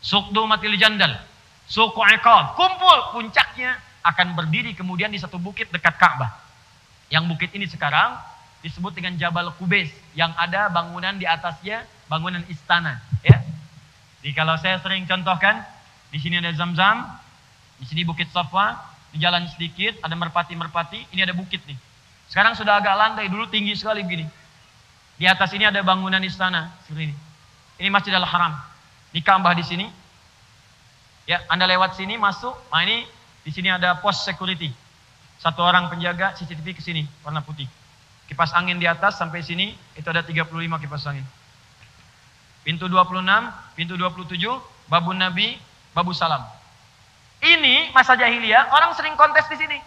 Suk Dumatil Jandal, Suk Iqab, kumpul, puncaknya akan berdiri kemudian di satu bukit dekat Ka'bah. Yang bukit ini sekarang disebut dengan Jabal Qubais, yang ada bangunan di atasnya, bangunan istana, ya. Jadi kalau saya sering contohkan, di sini ada Zam-Zam, di sini Bukit Safa, di jalan sedikit ada merpati-merpati, ini ada bukit nih. Sekarang sudah agak landai, dulu tinggi sekali begini. Di atas ini ada bangunan istana seperti ini. Ini Masjidil Haram. Di Ka'bah di sini. Ya, Anda lewat sini masuk. Nah ini di sini ada pos security. Satu orang penjaga CCTV ke sini warna putih. Kipas angin di atas sampai sini itu ada 35 kipas angin. Pintu 26, pintu 27, Babun Nabi, Babu Salam. Ini masa jahiliyah, orang sering kontes di sini.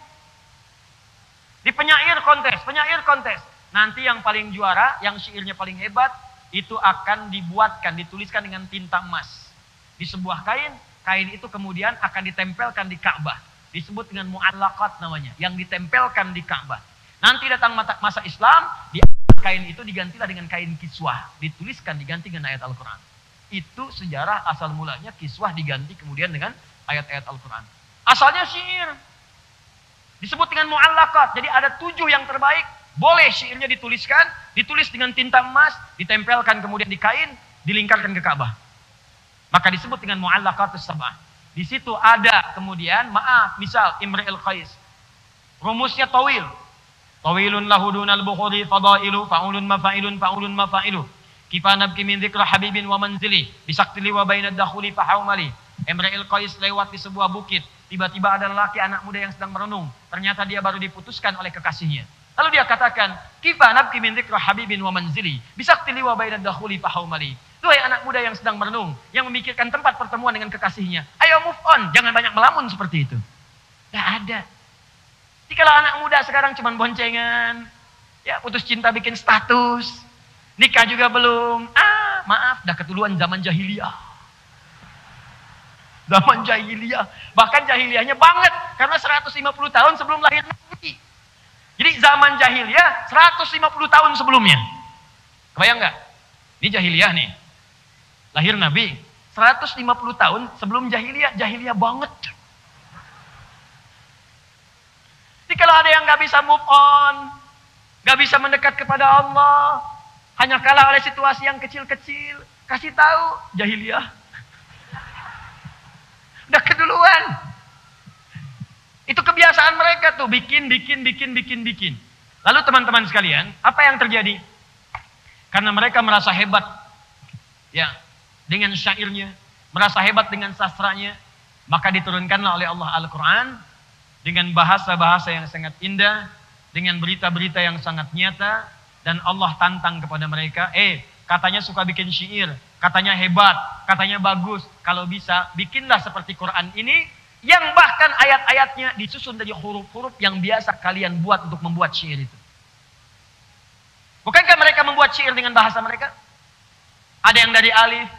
Di penyair kontes. Nanti yang paling juara, yang syairnya paling hebat, itu akan dibuatkan, dituliskan dengan tinta emas. Di sebuah kain, kain itu kemudian akan ditempelkan di Ka'bah. Disebut dengan mu'allaqat namanya, yang ditempelkan di Ka'bah. Nanti datang masa Islam, kain itu digantilah dengan kain kiswah. Dituliskan, diganti dengan ayat Al-Quran. Itu sejarah asal mulanya kiswah diganti kemudian dengan ayat-ayat Al-Quran. Asalnya syair. Disebut dengan mu'allaqat. Jadi ada 7 yang terbaik. Boleh syairnya ditulis dengan tinta emas, ditempelkan kemudian di kain, dilingkarkan ke Ka'bah. Maka disebut dengan mu'allaqatus sab'ah. Di situ ada kemudian, misal Imri'il Qais. Rumusnya tawil. Tawilun lahudunal bukhuri fadailu, fa'ulun mafa'ilu. Kifanabki min dzikra habibin wa manzili, bisaktili wa bainad dakhuli fahaumali. Imri'il Qais lewat di sebuah bukit. Tiba-tiba ada lelaki anak muda yang sedang merenung. Ternyata dia baru diputuskan oleh kekasihnya. Lalu dia katakan, "Kifa nabki min dzikra habibin wa manzili, bisaktili wa bainad dakhuli fahaumali." Duhai anak muda yang sedang merenung, yang memikirkan tempat pertemuan dengan kekasihnya. Ayo move on, jangan banyak melamun seperti itu. Gak ada. Jadi kalau anak muda sekarang cuma boncengan, ya putus cinta bikin status, nikah juga belum. Maaf, dah ketuluan zaman jahiliyah. Zaman jahiliyah, bahkan jahiliyahnya banget, karena 150 tahun sebelum lahir Nabi. Jadi zaman jahiliyah 150 tahun sebelumnya. Kebayang nggak? Ini jahiliyah nih. Lahir Nabi 150 tahun sebelum jahiliyah, jahiliyah banget. Jadi kalau ada yang nggak bisa move on, nggak bisa mendekat kepada Allah, hanya kalah oleh situasi yang kecil-kecil, kasih tahu jahiliyah. Udah keduluan. Itu kebiasaan mereka tuh, bikin. Lalu teman-teman sekalian, apa yang terjadi? Karena mereka merasa hebat, ya, dengan syairnya, merasa hebat dengan sastranya, maka diturunkanlah oleh Allah Al-Quran dengan bahasa-bahasa yang sangat indah, dengan berita-berita yang sangat nyata, dan Allah tantang kepada mereka, katanya suka bikin syair, katanya hebat, katanya bagus, kalau bisa bikinlah seperti Quran ini, yang bahkan ayat-ayatnya disusun dari huruf-huruf yang biasa kalian buat untuk membuat syair itu. Bukankah mereka membuat syair dengan bahasa mereka? Ada yang dari alif,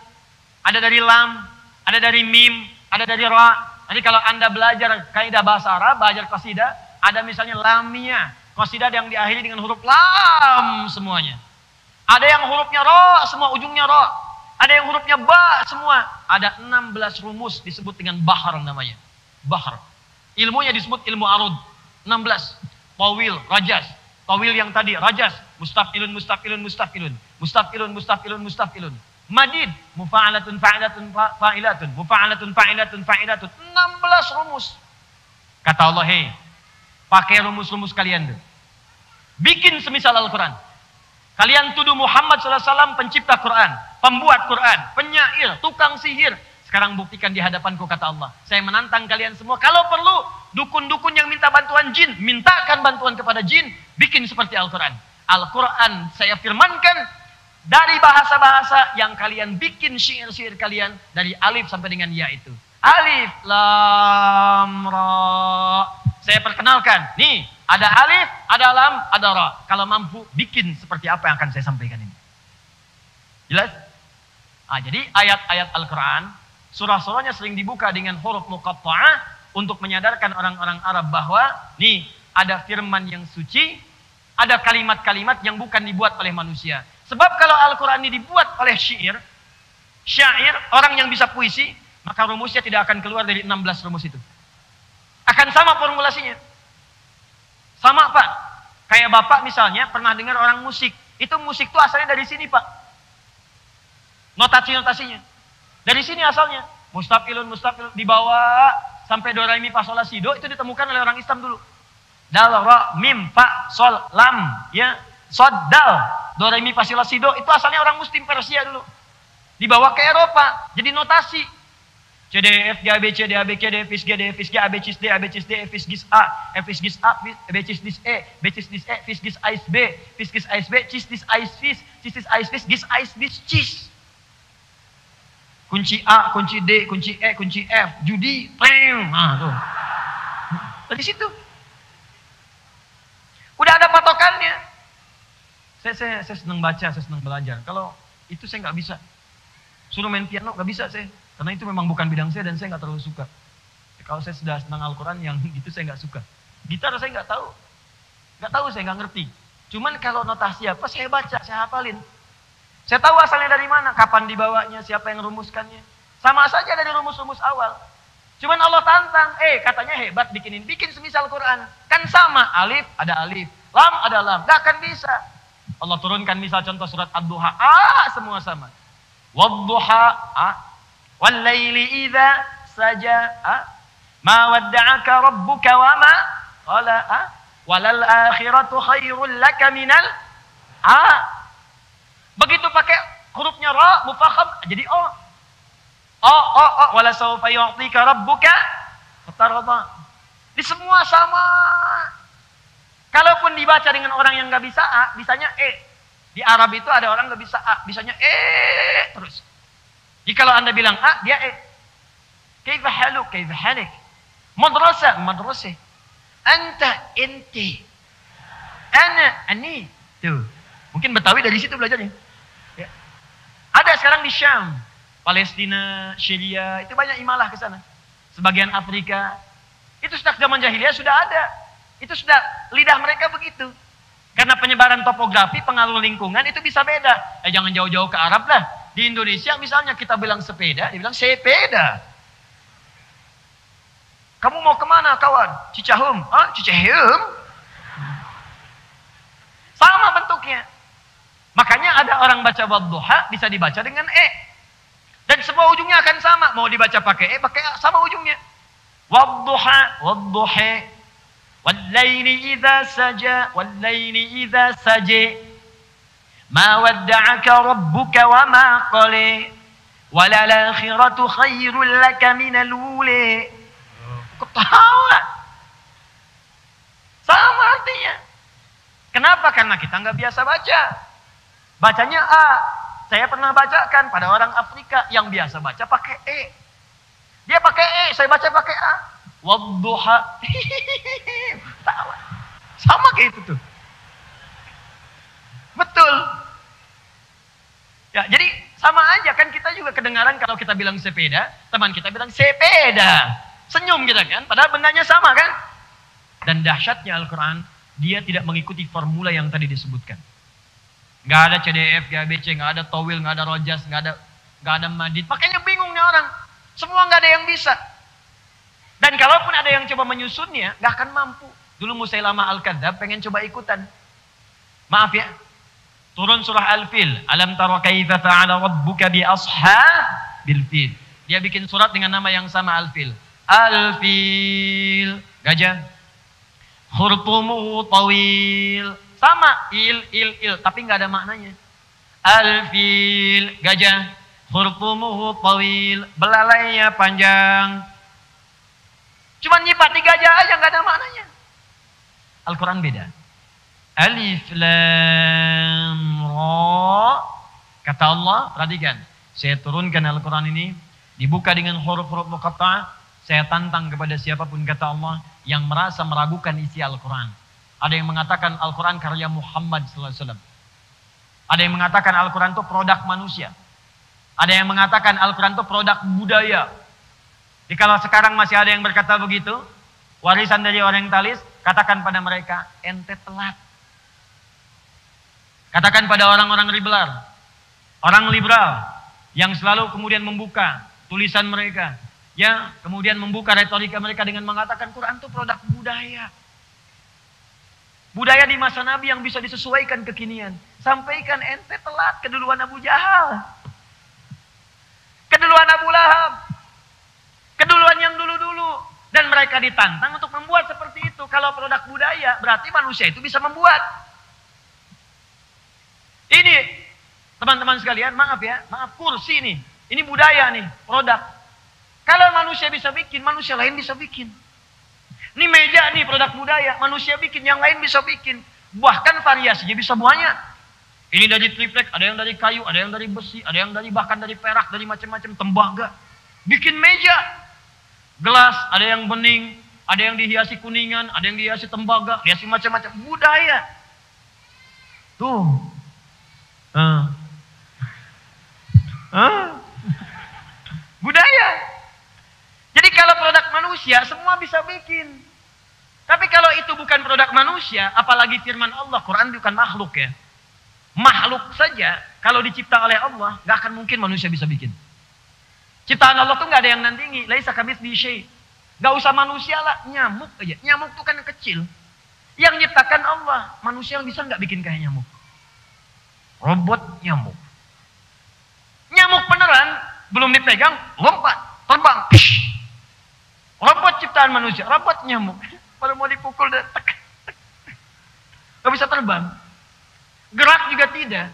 ada dari lam, ada dari mim, ada dari ra. Nanti kalau Anda belajar kaidah bahasa Arab, belajar qasidah, ada misalnya lamiyah, qasidah yang diakhiri dengan huruf lam semuanya. Ada yang hurufnya ra, semua ujungnya ra. Ada yang hurufnya ba semua. Ada 16 rumus disebut dengan bahar namanya. Bahar. Ilmunya disebut ilmu arud. 16. Tawil, rajas. Tawil yang tadi, rajas. Mustafilun. Madid, mufa'alatun fa'ilatun fa'ilatun. Mufa'alatun fa'ilatun. 16 rumus. Kata Allah, pakai rumus-rumus kalian tuh. Bikin semisal Al-Quran. Kalian tuduh Muhammad SAW pencipta Quran, pembuat Quran, penyair, tukang sihir. Sekarang buktikan di hadapanku, kata Allah. Saya menantang kalian semua. Kalau perlu, dukun-dukun yang minta bantuan jin, mintakan bantuan kepada jin, bikin seperti Al-Quran. Al-Quran saya firmankan dari bahasa-bahasa yang kalian bikin syair-syair kalian dari alif sampai dengan ya itu. Alif, lam, ra. Saya perkenalkan. Nih, Ada alif, ada lam, ada ra. Kalau mampu, bikin seperti apa yang akan saya sampaikan ini. Jelas? Jadi ayat-ayat Al-Quran, surah-surahnya sering dibuka dengan huruf muqatta'ah untuk menyadarkan orang-orang Arab bahwa nih ada firman yang suci, ada kalimat-kalimat yang bukan dibuat oleh manusia. Sebab kalau Al-Quran ini dibuat oleh syair, orang yang bisa puisi, maka rumusnya tidak akan keluar dari 16 rumus itu. Akan sama formulasinya. Sama Pak. Kayak Bapak misalnya pernah dengar orang musik. Itu musik itu asalnya dari sini Pak. Notasi-notasinya. Dari sini asalnya. Mustafilun dibawa sampai do re mi fa sol la si do itu ditemukan oleh orang Islam dulu. Dal ra mim fa sol lam ya sod dal do re mi fa sol la si do itu asalnya orang Muslim Persia dulu. Dibawa ke Eropa jadi notasi. C D F G A B C D A B C D F G D F G A B C D A B C D F G A F G A B C D E B C D E F G A B F G A B C D A B C kunci A, kunci D, kunci E, kunci F, judi, nah tuh. Dari situ. Udah ada patokannya. Saya senang baca, saya senang belajar. Kalau itu saya nggak bisa. Suruh main piano nggak bisa saya. Karena itu memang bukan bidang saya dan saya nggak terlalu suka. Kalau saya sudah senang Al-Quran yang gitu saya nggak suka. Gitar saya nggak tahu. Nggak tahu, saya nggak ngerti. Cuman kalau notasi apa saya baca, saya hafalin. Saya tahu asalnya dari mana, kapan dibawanya, siapa yang rumuskannya. Sama saja dari rumus-rumus awal. Cuman Allah tantang, katanya hebat bikin semisal Quran. Kan sama, alif, lam, ada lam. Gak akan bisa. Allah turunkan misal contoh surat Ad-Duha, semua sama. Wad-duha, wal-laili idza saja, ma wadda'aka rabbuka wa ma qala, walal akhiratu khairul laka minal, begitu pakai hurufnya ra, mufakham, jadi o. Wala sawfa yu'tika rabbuka fatarda. Di semua sama. Kalaupun dibaca dengan orang yang nggak bisa A, bisanya E. Di Arab itu ada orang nggak bisa A, bisanya E terus. Jika kalau Anda bilang A, dia E. Kaifa haluk, kaifa halik. Madrasah, madrasah. Anta, inti. Ana, ani. Tuh. Mungkin Betawi dari situ belajarnya. Ya. Ada sekarang di Syam, Palestina, Syria, itu banyak imalah ke sana. Sebagian Afrika, itu sejak zaman jahiliyah sudah ada. Itu sudah lidah mereka begitu. Karena penyebaran topografi, pengaruh lingkungan itu bisa beda. Jangan jauh-jauh ke Arab lah. Di Indonesia misalnya kita bilang sepeda, dia bilang sepeda. Kamu mau kemana kawan? Cicahum? Cicahum? Sama bentuknya. Makanya ada orang baca wadduha bisa dibaca dengan E. Dan semua ujungnya akan sama. Mau dibaca pakai E, pakai A, sama ujungnya. Wadduha, wadduha. Wal-laili idza saja, wal-laili idza saja. Ma wadda'aka rabbuka wa ma qala. Walal akhiratu khairul laka minal ula. Ketawa. Sama artinya. Kenapa? Karena kita nggak biasa baca. Bacanya A. Saya pernah bacakan pada orang Afrika yang biasa baca pakai E. Dia pakai E, saya baca pakai A. Wadduha. Tawa. Sama kayak itu tuh. Betul. Ya, jadi sama aja kan kita juga kedengaran kalau kita bilang sepeda, teman kita bilang sepeda. Senyum kita kan, padahal bendanya sama kan? Dan dahsyatnya Al-Quran, dia tidak mengikuti formula yang tadi disebutkan. Nggak ada CDF, nggak ada BC, nggak ada towil, nggak ada rojas, nggak ada madid. Makanya bingung nih orang. Semua nggak ada yang bisa. Dan kalaupun ada yang coba menyusunnya, nggak akan mampu. Dulu Musailamah Al-Kadzdzab pengen coba ikutan. Maaf ya. Turun surah Al-Fil. Alam tara kaifa fa'ala rabbuka bi ashabil fil. Dia bikin surat dengan nama yang sama Al-Fil. Al-Fil. Gajah. Khurtumuhu tawil. Sama, il, tapi nggak ada maknanya. Al-fil, gajah. Khurtumuhu tawil, belalainya panjang. Cuman nyipati gajah aja nggak ada maknanya. Al-Quran beda. Alif lam ra. Kata Allah, perhatikan. Saya turunkan Al-Quran ini, dibuka dengan huruf-huruf muqatta'ah. Saya tantang kepada siapapun kata Allah yang merasa meragukan isi Al-Quran. Ada yang mengatakan Al-Quran karya Muhammad SAW. Ada yang mengatakan Al-Quran itu produk manusia. Ada yang mengatakan Al-Quran itu produk budaya. Jadi kalau sekarang masih ada yang berkata begitu, warisan dari orientalis, katakan pada mereka, ente telat. Katakan pada orang-orang liberal, orang liberal yang selalu kemudian membuka tulisan mereka, ya, kemudian membuka retorika mereka dengan mengatakan Quran itu produk budaya. Budaya di masa Nabi yang bisa disesuaikan kekinian. Sampaikan ente telat keduluan Abu Jahal. Keduluan Abu Lahab. Keduluan yang dulu-dulu. Dan mereka ditantang untuk membuat seperti itu. Kalau produk budaya, berarti manusia itu bisa membuat. Ini, teman-teman sekalian, maaf ya. Maaf, kursi nih. Ini budaya nih, produk. Kalau manusia bisa bikin, manusia lain bisa bikin. Ini meja nih produk budaya, manusia bikin, yang lain bisa bikin. Bahkan variasinya bisa banyak. Ini dari triplek, ada yang dari kayu, ada yang dari besi, ada yang dari bahkan dari perak, dari macam-macam tembaga. Bikin meja. Gelas, ada yang bening, ada yang dihiasi kuningan, ada yang dihiasi tembaga, dihiasi macam-macam. Budaya. Tuh. Budaya. Jadi kalau produk manusia, semua bisa bikin. Tapi kalau itu bukan produk manusia, apalagi firman Allah, Quran bukan makhluk ya. Makhluk saja, kalau dicipta oleh Allah, gak akan mungkin manusia bisa bikin. Ciptaan Allah tuh gak ada yang nandingi. Laisa kamitslihi syai'. Gak usah manusia lah, nyamuk aja. Nyamuk tuh kan kecil. Yang nyiptakan Allah, manusia bisa gak bikin kayak nyamuk? Robot nyamuk. Nyamuk beneran, belum dipegang, lompat, terbang. Robot ciptaan manusia, robot nyamuk. Kalau mau dipukul, gak bisa terbang. Gerak juga tidak.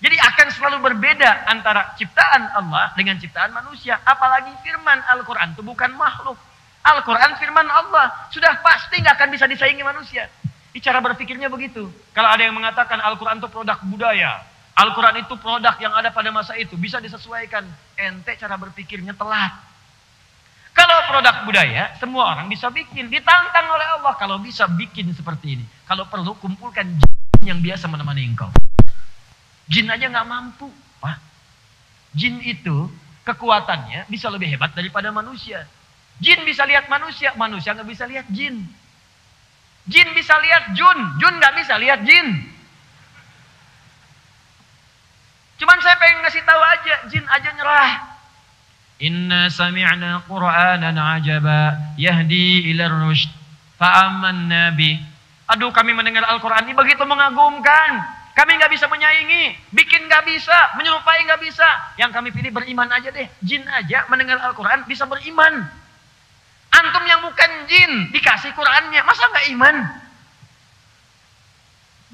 Jadi akan selalu berbeda antara ciptaan Allah dengan ciptaan manusia. Apalagi firman Al-Quran itu bukan makhluk. Al-Quran firman Allah. Sudah pasti gak akan bisa disaingi manusia. Cara berpikirnya begitu. Kalau ada yang mengatakan Al-Quran itu produk budaya. Al-Quran itu produk yang ada pada masa itu. Bisa disesuaikan. Ente cara berpikirnya telat. Kalau produk budaya, semua orang bisa bikin. Ditantang oleh Allah kalau bisa bikin seperti ini. Kalau perlu kumpulkan jin yang biasa menemani engkau. Jin aja gak mampu. Wah, jin itu kekuatannya bisa lebih hebat daripada manusia. Jin bisa lihat manusia, manusia gak bisa lihat jin. Jin bisa lihat jun, jun gak bisa lihat jin. Cuman saya pengen ngasih tahu aja, jin aja nyerah. Inna sami'na Qur'anan ajaba yahdi ila rusyd fa'amanna bi. Aduh, kami mendengar Al-Quran ini begitu mengagumkan. Kami gak bisa menyaingi, bikin gak bisa, menyerupai gak bisa. Yang kami pilih beriman aja deh. Jin aja mendengar Al-Quran bisa beriman. Antum yang bukan jin dikasih Qurannya, masa gak iman?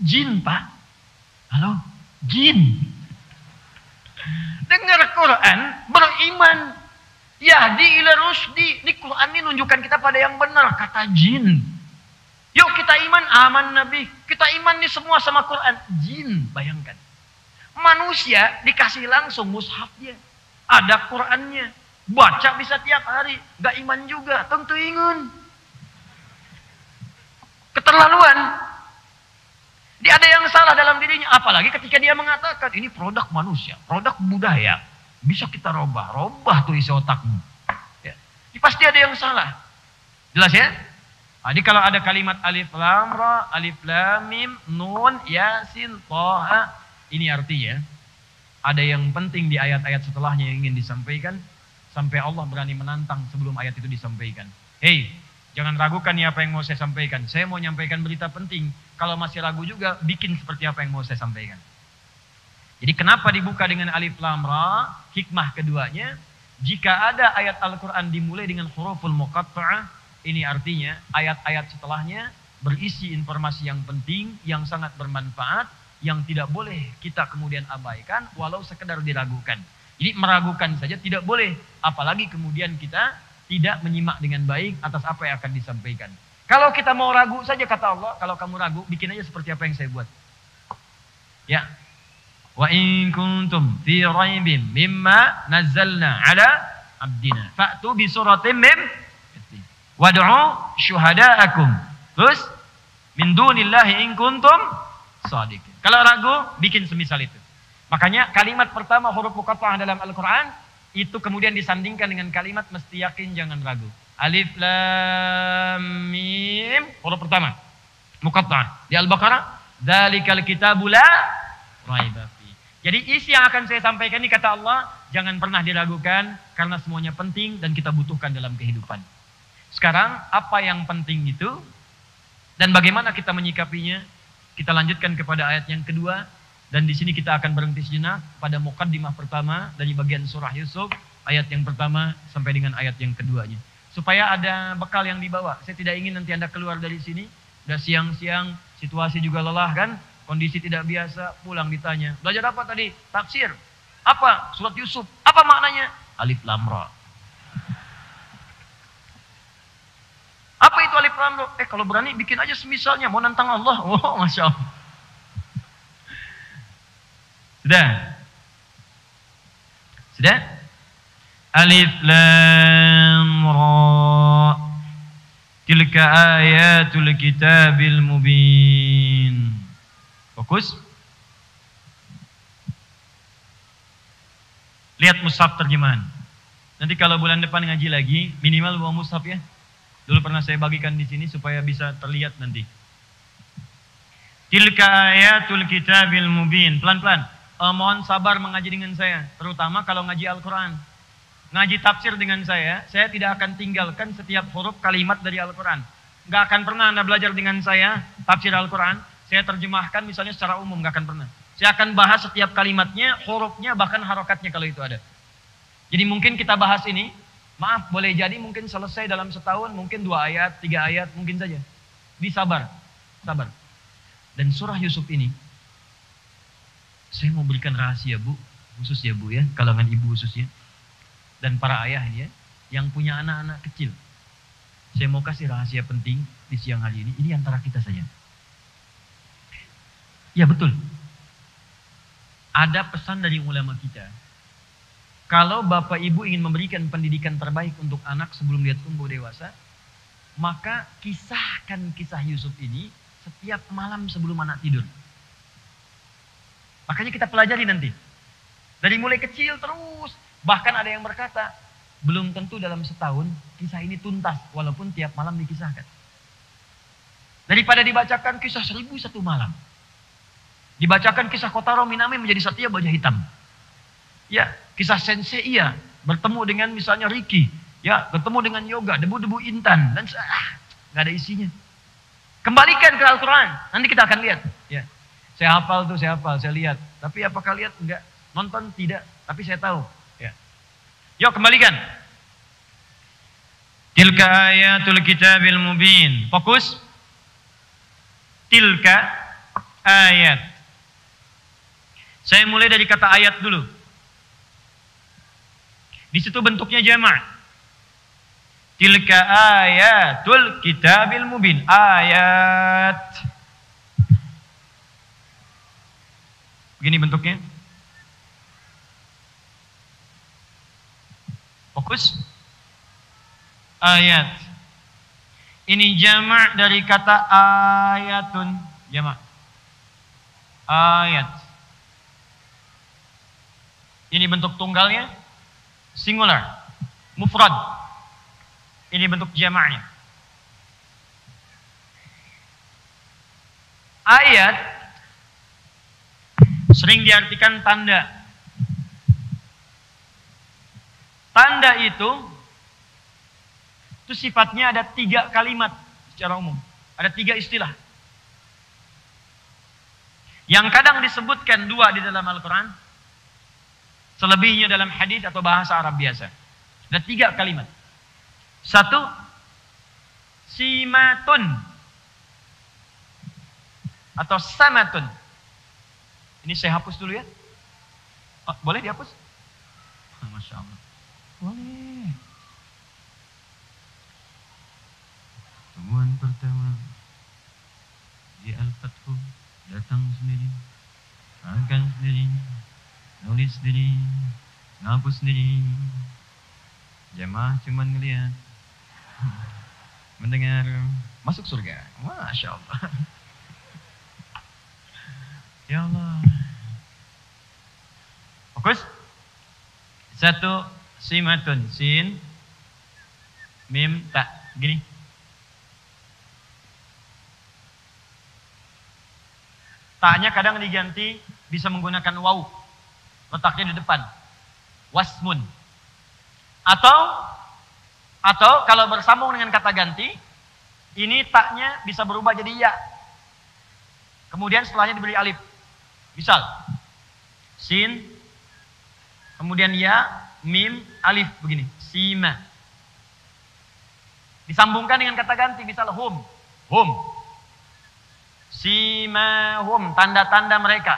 Jin, Pak. Halo, jin. Dengar Quran, beriman. Yahdi ila rusdi. Di Quran ini nunjukkan kita pada yang benar, kata jin. Yuk kita iman, aman Nabi. Kita iman nih semua sama Quran. Jin, bayangkan. Manusia dikasih langsung mushafnya. Ada Qurannya. Baca bisa tiap hari. Gak iman juga, tentu ingun. Keterlaluan. Dia ada yang salah dalam dirinya. Apalagi ketika dia mengatakan, ini produk manusia, produk budaya. Bisa kita robah tuh isi otakmu. Ya. Ini pasti ada yang salah. Jelas ya? Jadi kalau ada kalimat alif lam ra, alif lam mim, nun, yasin, toha. Ini artinya, ada yang penting di ayat-ayat setelahnya yang ingin disampaikan. Sampai Allah berani menantang sebelum ayat itu disampaikan. Hei, jangan ragukan nih apa yang mau saya sampaikan. Saya mau menyampaikan berita penting. Kalau masih ragu juga, bikin seperti apa yang mau saya sampaikan. Jadi kenapa dibuka dengan alif lam ra? Hikmah keduanya, jika ada ayat Al-Quran dimulai dengan huruful muqatta'ah, ini artinya ayat-ayat setelahnya berisi informasi yang penting, yang sangat bermanfaat, yang tidak boleh kita kemudian abaikan walau sekedar diragukan. Jadi meragukan saja tidak boleh, apalagi kemudian kita tidak menyimak dengan baik atas apa yang akan disampaikan. Kalau kita mau ragu saja kata Allah, kalau kamu ragu bikin aja seperti apa yang saya buat. Ya. Wa in kuntum fi raibin mimma nazzalna ala abdina fa'tu bi suratin min wad'u syuhada'akum. Terus Min dunillahi in kuntum shadiqin. Kalau ragu, bikin semisal itu. Makanya kalimat pertama huruf muqatta'ah dalam Al-Quran, itu kemudian disandingkan dengan kalimat mesti yakin jangan ragu. Alif lam mim, huruf pertama muqatta'ah. Di Al-Baqarah, dzalikal kitabu la raiba fi. Jadi isi yang akan saya sampaikan ini kata Allah, jangan pernah diragukan karena semuanya penting dan kita butuhkan dalam kehidupan. Sekarang apa yang penting itu dan bagaimana kita menyikapinya? Kita lanjutkan kepada ayat yang kedua dan di sini kita akan berhenti sejenak pada muqaddimah pertama dari bagian surah Yusuf ayat yang pertama sampai dengan ayat yang keduanya. Supaya ada bekal yang dibawa. Saya tidak ingin nanti Anda keluar dari sini udah siang-siang, situasi juga lelah kan? Kondisi tidak biasa, pulang ditanya, "Belajar apa tadi?" "Tafsir." "Apa?" "Surat Yusuf." "Apa maknanya?" "Alif lam ra." "Apa itu alif lam ra?" Kalau berani bikin aja semisalnya, mau nantang Allah. Oh, Masya Allah. Sudah? Sudah? Alif lam ra. Tilka ayatul kitabil mubin. Fokus. Lihat mushaf terjemahan. Nanti kalau bulan depan ngaji lagi, minimal bawa mushaf ya. Dulu pernah saya bagikan di sini supaya bisa terlihat nanti. Tilka ayatul kitabil mubin. Pelan-pelan. Mohon sabar mengaji dengan saya, terutama kalau ngaji Al-Quran. Ngaji tafsir dengan saya tidak akan tinggalkan setiap huruf kalimat dari Al-Quran. Nggak akan pernah Anda belajar dengan saya tafsir Al-Quran, saya terjemahkan misalnya secara umum, nggak akan pernah. Saya akan bahas setiap kalimatnya, hurufnya, bahkan harokatnya kalau itu ada. Jadi mungkin kita bahas ini, maaf, boleh jadi mungkin selesai dalam setahun, mungkin 2 ayat, 3 ayat, mungkin saja. Sabar. Dan surah Yusuf ini, saya mau berikan rahasia Bu, khusus ya Bu ya, kalangan ibu khususnya. Dan para ayah ini ya, yang punya anak-anak kecil. Saya mau kasih rahasia penting di siang hari ini antara kita saja. Ya betul. Ada pesan dari ulama kita. Kalau bapak ibu ingin memberikan pendidikan terbaik untuk anak sebelum dia tumbuh dewasa, maka kisahkan kisah Yusuf ini setiap malam sebelum anak tidur. Makanya kita pelajari nanti. Dari mulai kecil terus. Bahkan ada yang berkata, belum tentu dalam setahun kisah ini tuntas, walaupun tiap malam dikisahkan. Daripada dibacakan kisah 1001 malam. Dibacakan kisah Kotaro Minami menjadi Satya Baja Hitam. Ya, kisah Sensei Iya bertemu dengan misalnya Ricky. Ya, bertemu dengan Yoga, debu-debu intan. Dan nggak ada isinya. Kembalikan ke Al-Quran. Nanti kita akan lihat. Ya, saya hafal, saya lihat. Tapi apakah lihat? Enggak. Nonton? Tidak. Tapi saya tahu. Ya. Yuk kembalikan. Tilka ayatul kitabil mubin. Fokus. Tilka ayat. Saya mulai dari kata ayat dulu. Di situ bentuknya jamak. Tilka ayatul kitabil mubin. Ayat. Begini bentuknya. Fokus. Ayat. Ini jamak dari kata ayatun. Jamak. Ayat. Ini bentuk tunggalnya. Singular. Mufrad. Ini bentuk jamaknya. Ayat sering diartikan tanda. Tanda itu sifatnya ada 3 kalimat secara umum. Ada 3 istilah. Yang kadang disebutkan 2 di dalam Al-Quran. Selebihnya dalam hadis atau bahasa Arab biasa. Ada 3 kalimat. 1, simatun. Atau samatun. Ini saya hapus dulu ya. Oh, boleh dihapus? Masya Allah. Boleh. Temuan pertama di Al-Fathu, datang sendiri, angkat sendiri, nulis sendiri, ngapus sendiri. Jamaah cuma ngelihat, mendengar, masuk surga. Masya Allah. Ya Allah. Fokus. Satu, simatun, sin, mim, ta. Gini. Taknya kadang diganti bisa menggunakan waw. Letaknya di depan. Wasmun. Atau kalau bersambung dengan kata ganti, ini taknya bisa berubah jadi ya. Kemudian setelahnya diberi alif. Misal, sin, kemudian ya, mim, alif, begini. Sima. Disambungkan dengan kata ganti, misal hum. Hum. Simahum, tanda-tanda mereka.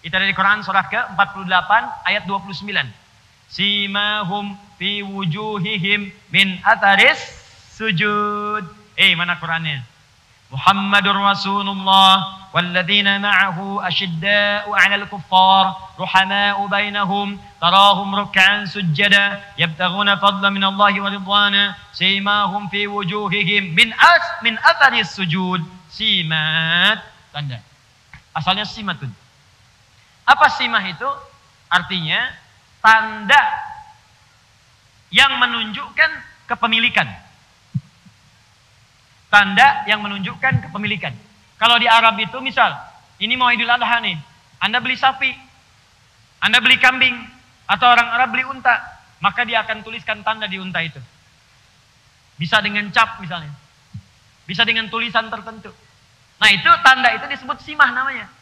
Itu dari Quran surah ke-48 ayat 29. Simahum fi wujuhihim min atharis sujud. Mana Qurannya? Muhammadur Rasulullah walladzina ma'ahu asyidda'u 'alal kuffar ruhama'u bainahum tarahum ruk'an sujjada yabtaghuna fadlan min Allah wa ridwana simahum fi wujuhihim min atharis sujud. Simat, tanda. Asalnya simatun. Apa simah itu? Artinya tanda yang menunjukkan kepemilikan. Tanda yang menunjukkan kepemilikan. Kalau di Arab itu misal, ini mau Idul Adha nih, Anda beli sapi, Anda beli kambing, atau orang Arab beli unta, maka dia akan tuliskan tanda di unta itu. Bisa dengan cap misalnya. Bisa dengan tulisan tertentu. Nah itu tanda itu disebut simah namanya.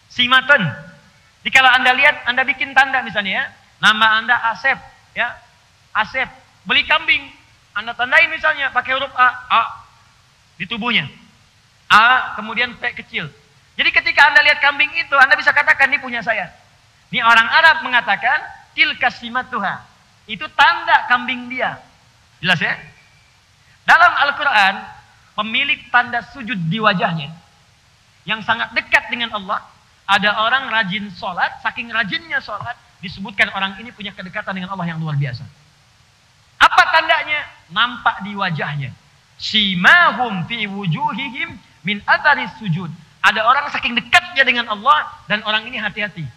Simatun. Jadi kalau Anda lihat, Anda bikin tanda misalnya ya. Nama Anda Asep. Ya. Asep. Beli kambing. Anda tandain misalnya pakai huruf A. A. Di tubuhnya. A kemudian P kecil. Jadi ketika Anda lihat kambing itu, Anda bisa katakan ini punya saya. Ini orang Arab mengatakan tilka simatuha. Itu tanda kambing dia. Jelas ya? Dalam Al-Quran, pemilik tanda sujud di wajahnya yang sangat dekat dengan Allah, ada orang rajin sholat, saking rajinnya sholat, disebutkan orang ini punya kedekatan dengan Allah yang luar biasa. Apa tandanya? Nampak di wajahnya. Simahum fi wujuhihim min atharis sujud. Ada orang saking dekatnya dengan Allah, dan orang ini hati-hati.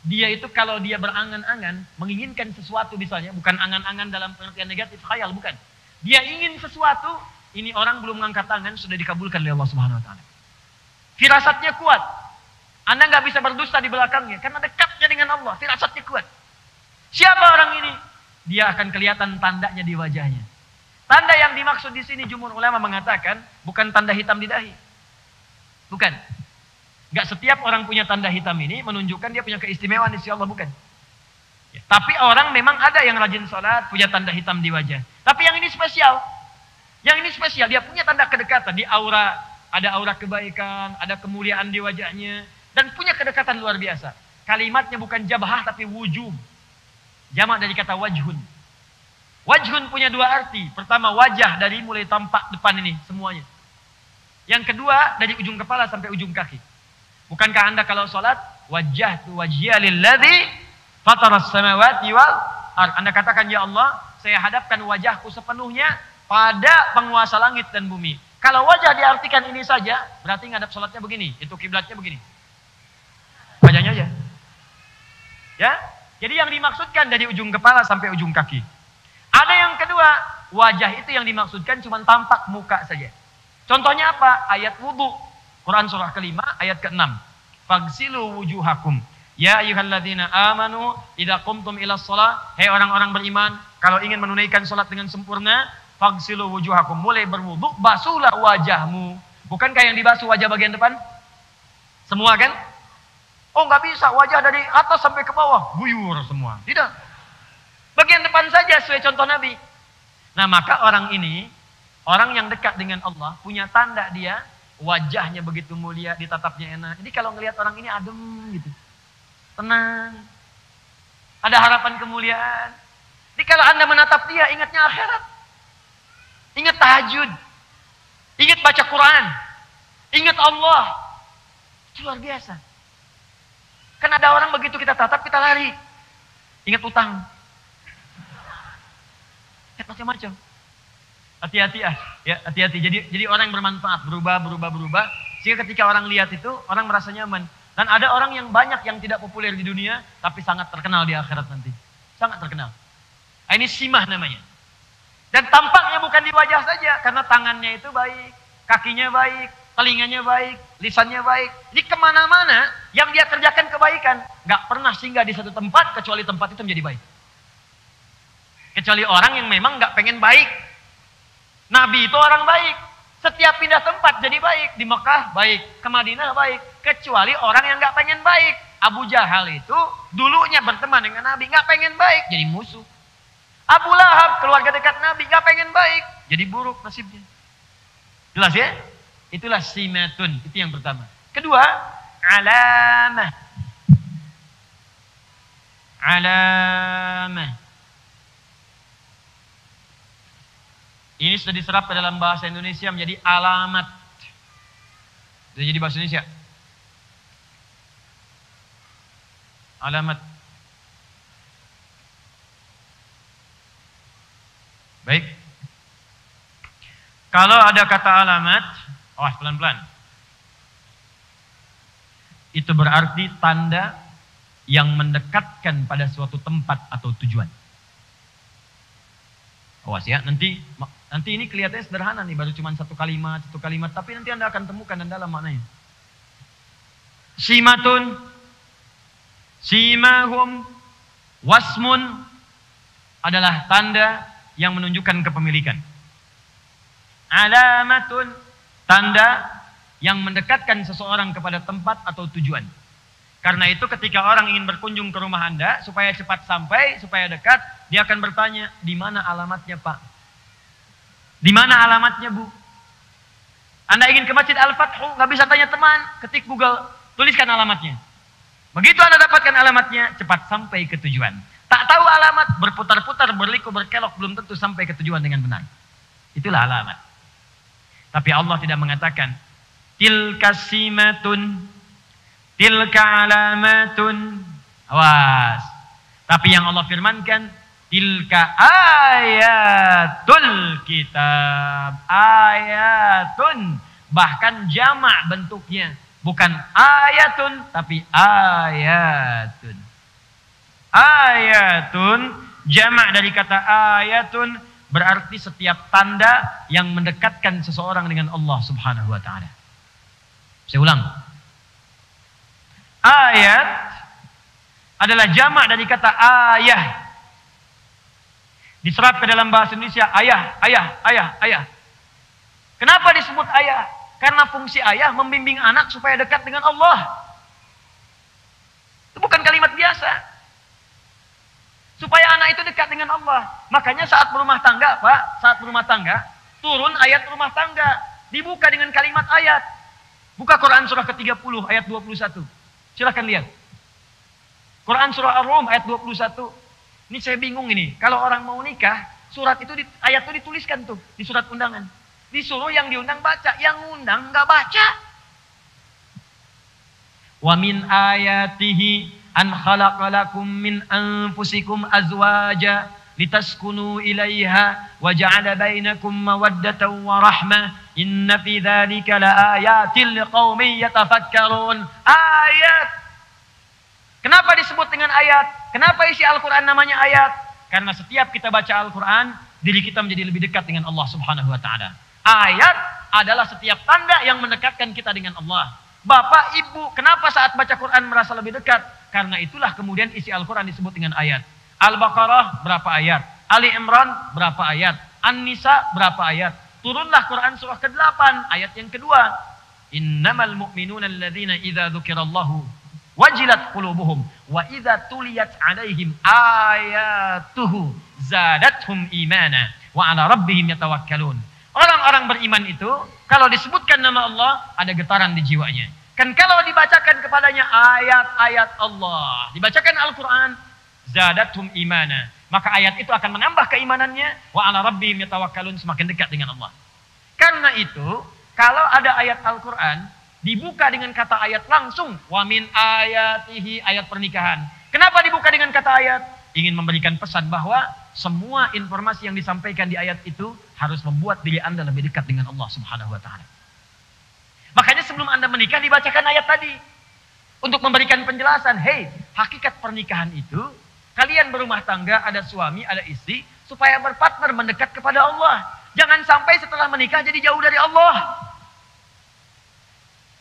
Dia itu kalau dia berangan-angan, menginginkan sesuatu misalnya, bukan angan-angan dalam pengertian negatif, khayal, bukan. Dia ingin sesuatu, ini orang belum mengangkat tangan, sudah dikabulkan oleh Allah Subhanahu wa taala. Firasatnya kuat. Anda nggak bisa berdusta di belakangnya karena dekatnya dengan Allah, firasatnya kuat. Siapa orang ini? Dia akan kelihatan tandanya di wajahnya. Tanda yang dimaksud di sini jumhur ulama mengatakan bukan tanda hitam di dahi. Bukan. Nggak setiap orang punya tanda hitam ini menunjukkan dia punya keistimewaan di sisi Allah, bukan. Ya, tapi orang memang ada yang rajin sholat punya tanda hitam di wajah. Tapi yang ini spesial. Yang ini spesial, dia punya tanda kedekatan di aura, ada aura kebaikan, ada kemuliaan di wajahnya, dan punya kedekatan luar biasa. Kalimatnya bukan jabhah tapi wujud. Jamak dari kata wajhun. Wajhun punya dua arti. Pertama wajah dari mulai tampak depan ini semuanya. Yang kedua dari ujung kepala sampai ujung kaki. Bukankah Anda kalau sholat wajjahtu wajhiya lilladzi fataras samawati wal ardh. Anda katakan ya Allah, saya hadapkan wajahku sepenuhnya pada penguasa langit dan bumi. Kalau wajah diartikan ini saja, berarti ngadap sholatnya begini. Itu kiblatnya begini. Wajahnya aja. Ya, jadi yang dimaksudkan dari ujung kepala sampai ujung kaki. Ada yang kedua, wajah itu yang dimaksudkan cuma tampak muka saja. Contohnya apa? Ayat wudu. Quran surah ke-5 ayat ke-6. Fagsilu wujuhakum. Ya ayyuhalladzina amanu idza qumtum ilas shalah. Hei orang-orang beriman, kalau ingin menunaikan salat dengan sempurna, fagsilu wujuhakum. Mulai berwudu, basuhlah wajahmu. Bukankah yang dibasuh wajah bagian depan? Semua kan? Oh nggak bisa, wajah dari atas sampai ke bawah guyur semua. Tidak. Bagian depan saja sesuai contoh Nabi. Nah maka orang ini, orang yang dekat dengan Allah, punya tanda dia, wajahnya begitu mulia, ditatapnya enak. Jadi kalau ngelihat orang ini adem gitu. Tenang. Ada harapan kemuliaan. Jadi kalau Anda menatap dia, ingatnya akhirat. Ingat tahajud. Ingat baca Quran. Ingat Allah. Itu luar biasa. Kan ada orang begitu kita tatap, kita lari. Ingat utang. Ingat macam-macam. Hati-hati ya, hati-hati. Jadi orang yang bermanfaat, berubah. Sehingga ketika orang lihat itu, orang merasa nyaman. Dan ada orang yang banyak yang tidak populer di dunia, tapi sangat terkenal di akhirat nanti. Sangat terkenal. Nah, ini simah namanya. Dan tampaknya bukan di wajah saja, karena tangannya itu baik, kakinya baik, telinganya baik, lisannya baik. Jadi kemana-mana yang dia kerjakan kebaikan, nggak pernah singgah di satu tempat, kecuali tempat itu menjadi baik. Kecuali orang yang memang nggak pengen baik. Nabi itu orang baik. Setiap pindah tempat jadi baik. Di Mekah baik, ke Madinah baik. Kecuali orang yang nggak pengen baik. Abu Jahal itu dulunya berteman dengan Nabi, nggak pengen baik, jadi musuh. Abu Lahab, keluarga dekat Nabi, nggak pengen baik, jadi buruk nasibnya. Jelas ya? Itulah simatun, itu yang pertama. Kedua, alamah. Alamah. Ini sudah diserap ke dalam bahasa Indonesia menjadi alamat. Sudah jadi bahasa Indonesia. Alamat. Baik. Kalau ada kata alamat, pelan-pelan. Itu berarti tanda yang mendekatkan pada suatu tempat atau tujuan. Awas ya, nanti ini kelihatannya sederhana nih, baru cuma satu kalimat, tapi nanti Anda akan temukan dan dalam maknanya. Simatun, simahum, wasmun adalah tanda yang menunjukkan kepemilikan. Alamatun, tanda yang mendekatkan seseorang kepada tempat atau tujuan. Karena itu ketika orang ingin berkunjung ke rumah Anda, supaya cepat sampai, supaya dekat, dia akan bertanya, di mana alamatnya Pak? Di mana alamatnya Bu? Anda ingin ke Masjid Al-Fathu, nggak bisa tanya teman, ketik Google, tuliskan alamatnya. Begitu Anda dapatkan alamatnya, cepat sampai ke tujuan. Tak tahu alamat, berputar-putar, berliku, berkelok, belum tentu sampai ke tujuan dengan benar. Itulah alamat. Tapi Allah tidak mengatakan, tilka simatun, tilka alamatun. Awas. Tapi yang Allah firmankan, tilka ayatul kitab. Ayatun. Bahkan jamak bentuknya. Bukan ayatun, tapi ayatun. Ayatun, jamak dari kata ayatun, berarti setiap tanda yang mendekatkan seseorang dengan Allah Subhanahu wa ta'ala. Saya ulang. Ayat adalah jamak dari kata ayah. Diserap ke dalam bahasa Indonesia ayah. Kenapa disebut ayah? Karena fungsi ayah membimbing anak supaya dekat dengan Allah. Itu bukan kalimat biasa. Supaya anak itu dekat dengan Allah. Makanya saat berumah tangga, Pak, turun ayat rumah tangga. Dibuka dengan kalimat ayat. Buka Quran surah ke-30 ayat 21. Silahkan lihat. Quran surah Ar-Rum ayat 21. Ini saya bingung ini. Kalau orang mau nikah, surat itu ayat itu dituliskan tuh di surat undangan. Disuruh yang diundang baca, yang undang nggak baca. Wa min ayatihi an khalaqalakum min anfusikum azwaja litaskunu ilaiha wa ja'ala bainakum mawaddatan wa rahmah inna fi dzalika laayatil liqaumin yatafakkarun. Ayat. Kenapa disebut dengan ayat? Kenapa isi Al-Qur'an namanya ayat? Karena setiap kita baca Al-Qur'an, diri kita menjadi lebih dekat dengan Allah Subhanahu wa taala. Ayat adalah setiap tanda yang mendekatkan kita dengan Allah. Bapak, Ibu, kenapa saat baca Quran merasa lebih dekat? Karena itulah kemudian isi Al-Quran disebut dengan ayat. Al-Baqarah berapa ayat? Ali Imran berapa ayat? An-Nisa berapa ayat? Turunlah Quran surah ke-8 ayat yang kedua. Innamal mu'minuna alladzina idza dzukirallahu wajilat qulubuhum wa idza tuliyat alaihim ayatuhu zadathum imana wa ala rabbihim yatawakkalun. Orang-orang beriman itu kalau disebutkan nama Allah ada getaran di jiwanya. Kan kalau dibacakan kepadanya ayat-ayat Allah, dibacakan Al-Quran, zadathum imana. Maka ayat itu akan menambah keimanannya. Wa ala rabbihim yatawakkalun, semakin dekat dengan Allah. Karena itu, kalau ada ayat Al-Quran, dibuka dengan kata ayat langsung. Wa min ayatihi, ayat pernikahan. Kenapa dibuka dengan kata ayat? Ingin memberikan pesan bahwa semua informasi yang disampaikan di ayat itu harus membuat diri Anda lebih dekat dengan Allah Subhanahu wa taala. Makanya sebelum Anda menikah dibacakan ayat tadi untuk memberikan penjelasan, hey, hakikat pernikahan itu kalian berumah tangga, ada suami, ada istri, supaya berpartner mendekat kepada Allah. Jangan sampai setelah menikah jadi jauh dari Allah.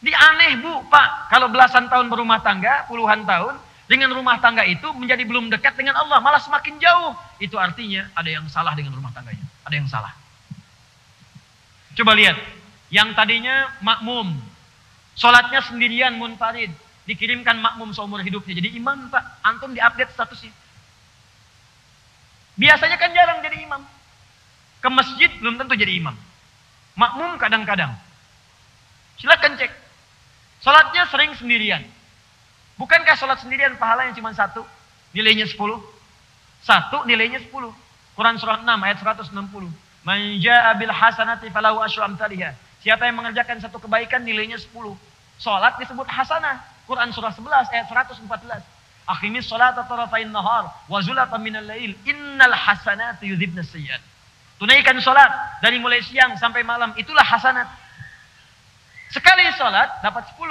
Aneh Bu, Pak, kalau belasan tahun berumah tangga, puluhan tahun, dengan rumah tangga itu menjadi belum dekat dengan Allah, malah semakin jauh. Itu artinya ada yang salah dengan rumah tangganya. Ada yang salah. Coba lihat, yang tadinya makmum, sholatnya sendirian munfarid, dikirimkan makmum seumur hidupnya. Jadi imam Pak, antum diupdate statusnya. Biasanya kan jarang jadi imam. Ke masjid belum tentu jadi imam. Makmum kadang-kadang. Silakan cek. Sholatnya sering sendirian. Bukankah sholat sendirian pahalanya cuma 1? Nilainya 10? 1 nilainya 10. Quran surah 6 ayat 160. Man jaa bil hasanati falahu asyru amsalihha. Siapa yang mengerjakan satu kebaikan nilainya 10. Sholat disebut hasanah. Quran surah 11 ayat 114. Aqimis sholata tarafain nahar wa zulatan minal lail innal hasanati yudhibnas sayyi'at. Tunaikan sholat dari mulai siang sampai malam, itulah hasanat. Sekali sholat dapat 10.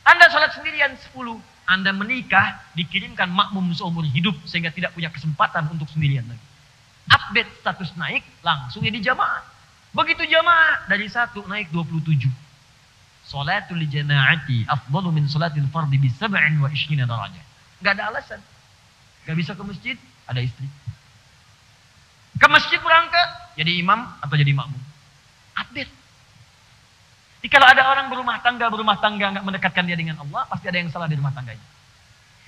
Anda sholat sendirian 10. Anda menikah dikirimkan makmum seumur hidup sehingga tidak punya kesempatan untuk sendirian lagi. Update status naik langsung jadi jamaah. Begitu jamaah dari 1 naik 27. Sholatul jama'ati afdalu min sholatil fardi bi 27 darajah. Gak ada alasan. Gak bisa ke masjid, ada istri. Ke masjid berangkat, jadi imam atau jadi makmum. Update. Jadi kalau ada orang berumah tangga gak mendekatkan dia dengan Allah, pasti ada yang salah di rumah tangganya.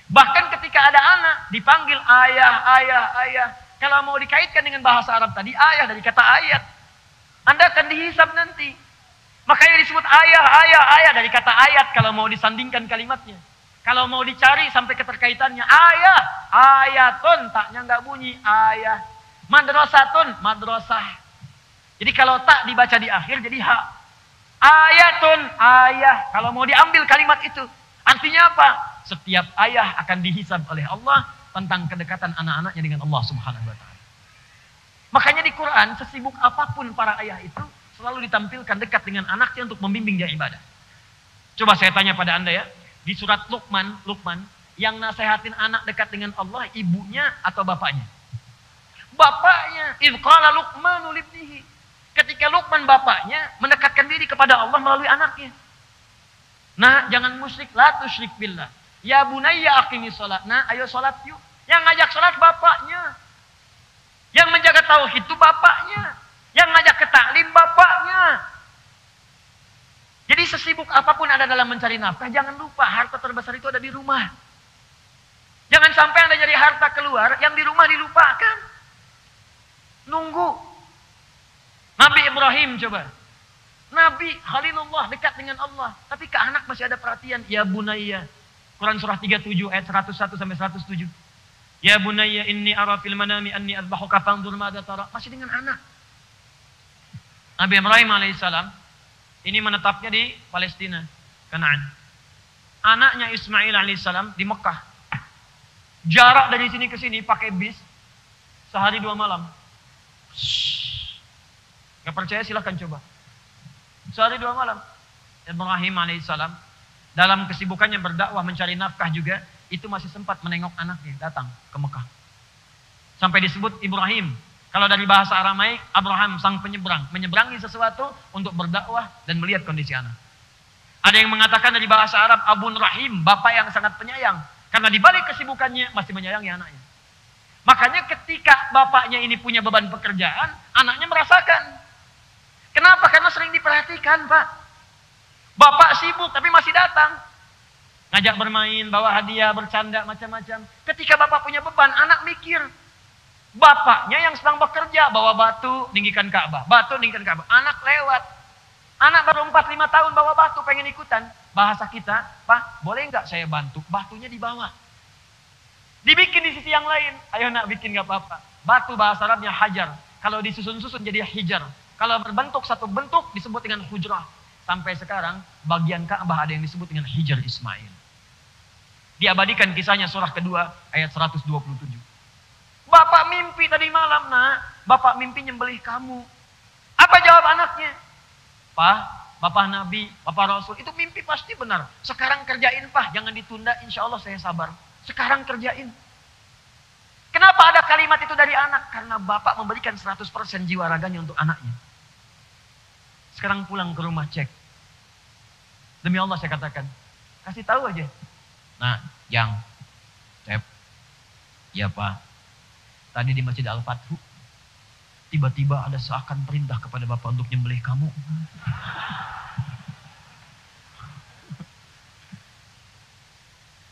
Bahkan ketika ada anak, dipanggil ayah. Kalau mau dikaitkan dengan bahasa Arab tadi, ayah dari kata ayat. Anda akan dihisab nanti. Makanya disebut ayah dari kata ayat kalau mau disandingkan kalimatnya. Kalau mau dicari sampai keterkaitannya, ayatun, taknya nggak bunyi, ayah. Madrasatun, madrasah. Jadi kalau tak dibaca di akhir jadi ha. Ayatun, ayah. Kalau mau diambil kalimat itu, artinya apa? Setiap ayah akan dihisab oleh Allah tentang kedekatan anak-anaknya dengan Allah Subhanahu wa taala. Makanya di Quran, sesibuk apapun para ayah itu selalu ditampilkan dekat dengan anaknya untuk membimbing dia ibadah. Coba saya tanya pada Anda ya. Di surat Luqman, yang nasehatin anak dekat dengan Allah, ibunya atau bapaknya? Bapaknya. Idh qala Luqmanu libnihi. Ketika Luqman bapaknya mendekatkan diri kepada Allah melalui anaknya. Nah, jangan musyrik, la tusyrik billah. Ya bunayya aqimis shalah. Nah, ayo salat yuk. Yang ngajak salat bapaknya. Yang menjaga tauhid itu bapaknya. Yang ngajak ke taklim bapaknya. Jadi sesibuk apapun Anda dalam mencari nafkah, jangan lupa harta terbesar itu ada di rumah. Jangan sampai Anda jadi harta keluar, yang di rumah dilupakan. Nunggu. Nabi Ibrahim coba. Nabi Khalilullah dekat dengan Allah. Tapi ke anak masih ada perhatian. Ya bunayya. Quran surah 37 ayat 101 sampai 107. Ya bunayya inni ara fil manami anni adbahuka fanzur madza tara. Masih dengan anak. Nabi Ibrahim alaihissalam ini menetapnya di Palestina, Kanaan. Anaknya Ismail alaihissalam di Mekah. Jarak dari sini ke sini pakai bis sehari 2 malam. Gak percaya silahkan coba. Sehari 2 malam. Ibrahim alaihissalam dalam kesibukannya berdakwah mencari nafkah juga, itu masih sempat menengok anaknya datang ke Mekah. Sampai disebut Ibrahim. Kalau dari bahasa Aramaik, Abraham sang penyeberang, menyeberangi sesuatu untuk berdakwah dan melihat kondisi anak. Ada yang mengatakan dari bahasa Arab, Abun Rahim, bapak yang sangat penyayang. Karena di balik kesibukannya masih menyayangi anaknya. Makanya ketika bapaknya ini punya beban pekerjaan, anaknya merasakan. Kenapa? Karena sering diperhatikan, Pak. Bapak sibuk tapi masih datang. Ngajak bermain, bawa hadiah, bercanda, macam-macam. Ketika bapak punya beban, anak mikir. Bapaknya yang sedang bekerja, bawa batu, tinggikan Ka'bah. Batu, tinggikan Ka'bah. Anak lewat. Anak baru 4-5 tahun bawa batu, pengen ikutan. Bahasa kita, Pak, boleh nggak saya bantu? Batunya dibawa. Dibikin di sisi yang lain. Ayo nak bikin nggak apa-apa. Batu bahasa Arabnya hajar. Kalau disusun-susun jadi hijar. Kalau berbentuk satu bentuk disebut dengan hujrah. Sampai sekarang, bagian Ka'bah ada yang disebut dengan Hijar Ismail. Diabadikan kisahnya surah kedua, ayat 127. Bapak mimpi tadi malam, nak. Bapak mimpi nyembelih kamu. Apa jawab anaknya? Pak, Bapak Nabi, Bapak Rasul, itu mimpi pasti benar. Sekarang kerjain, Pak. Jangan ditunda, insya Allah saya sabar. Sekarang kerjain. Kenapa ada kalimat itu dari anak? Karena Bapak memberikan 100% jiwa raganya untuk anaknya. Sekarang pulang ke rumah, cek. Demi Allah saya katakan, kasih tahu aja. Nah, Yang, Cep, ya Pak. Tadi di Masjid Al-Fathu, tiba-tiba ada seakan perintah kepada Bapak untuk nyembelih kamu.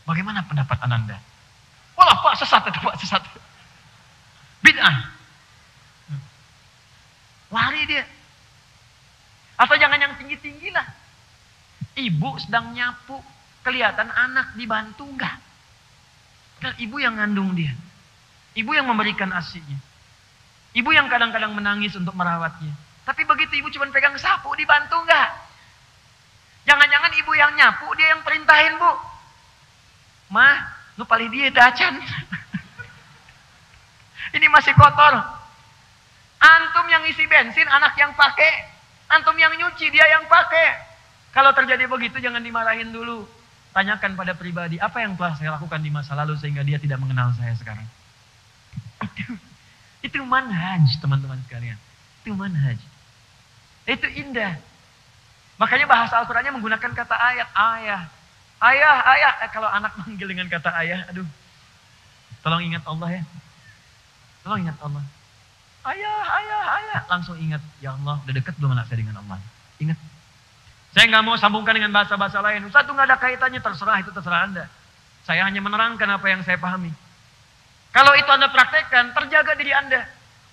Bagaimana pendapat Ananda? Walah Pak, sesat itu Pak, sesat. Bid'ah. Lari dia. Atau jangan yang tinggi-tinggi lah. Ibu sedang nyapu, kelihatan anak dibantu enggak? Dan ibu yang ngandung dia. Ibu yang memberikan ASI-nya. Ibu yang kadang-kadang menangis untuk merawatnya. Tapi begitu ibu cuma pegang sapu, dibantu enggak? Jangan-jangan ibu yang nyapu, dia yang perintahin, Bu. Mah, nu palih dia dacan. Ini masih kotor. Antum yang isi bensin, anak yang pakai. Antum yang nyuci, dia yang pakai. Kalau terjadi begitu jangan dimarahin dulu. Tanyakan pada pribadi, apa yang telah saya lakukan di masa lalu sehingga dia tidak mengenal saya sekarang. Itu manhaj, teman-teman sekalian. Itu manhaj. Itu indah. Makanya bahasa Al-Qur'annya menggunakan kata ayat, ayah. Ayah, ayah. Kalau anak manggil dengan kata ayah, aduh. Tolong ingat Allah ya. Tolong ingat Allah. Ayah, ayah, ayah. Langsung ingat, ya Allah, udah dekat belum anak saya dengan Allah. Ingat. Saya nggak mau sambungkan dengan bahasa-bahasa lain. Ustaz itu nggak ada kaitannya, terserah, itu terserah Anda. Saya hanya menerangkan apa yang saya pahami. Kalau itu Anda praktekkan, terjaga diri Anda.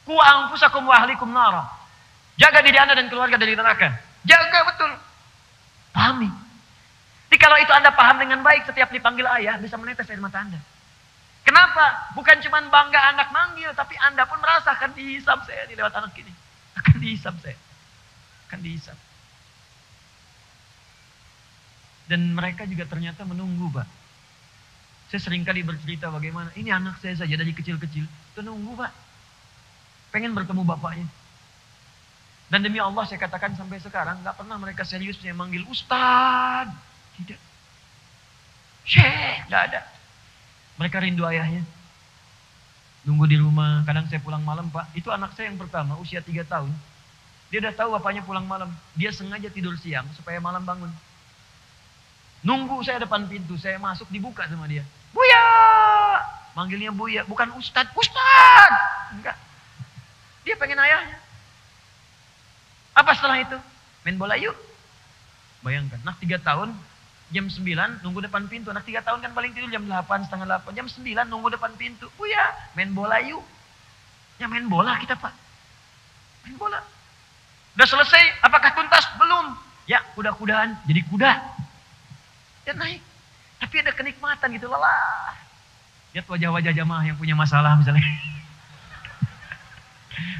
Ku anfusakum wa ahlikum nara. Jaga diri Anda dan keluarga dari neraka. Jaga betul. Pahami. Jadi kalau itu Anda paham dengan baik, setiap dipanggil ayah, bisa menetes air mata Anda. Kenapa? Bukan cuma bangga anak manggil, tapi Anda pun merasakan dihisap saya di lewat anak ini. Akan dihisap saya. Akan dihisap. Dan mereka juga ternyata menunggu, Pak. Saya seringkali bercerita bagaimana, ini anak saya saja dari kecil-kecil, itu nunggu, Pak. Pengen bertemu bapaknya. Dan demi Allah saya katakan sampai sekarang, gak pernah mereka serius yang manggil Ustaz. Tidak. Syekh, gak ada. Mereka rindu ayahnya. Nunggu di rumah, kadang saya pulang malam, Pak. Itu anak saya yang pertama, usia 3 tahun. Dia udah tahu bapaknya pulang malam. Dia sengaja tidur siang supaya malam bangun. Nunggu saya depan pintu, saya masuk dibuka sama dia. Buya! Manggilnya Buya, bukan Ustadz. Ustadz! Enggak. Dia pengen ayahnya. Apa setelah itu? Main bola yuk. Bayangkan, anak 3 tahun, jam 9 nunggu depan pintu. Anak 3 tahun kan paling tidur jam 8, setengah 8. Jam 9 nunggu depan pintu. Buya, main bola yuk. Ya main bola kita, Pak. Main bola. Udah selesai, apakah tuntas? Belum. Ya, kuda-kudaan, jadi kuda. Dia naik. Tapi ada kenikmatan gitu, lelah. Lihat wajah-wajah jamaah yang punya masalah misalnya.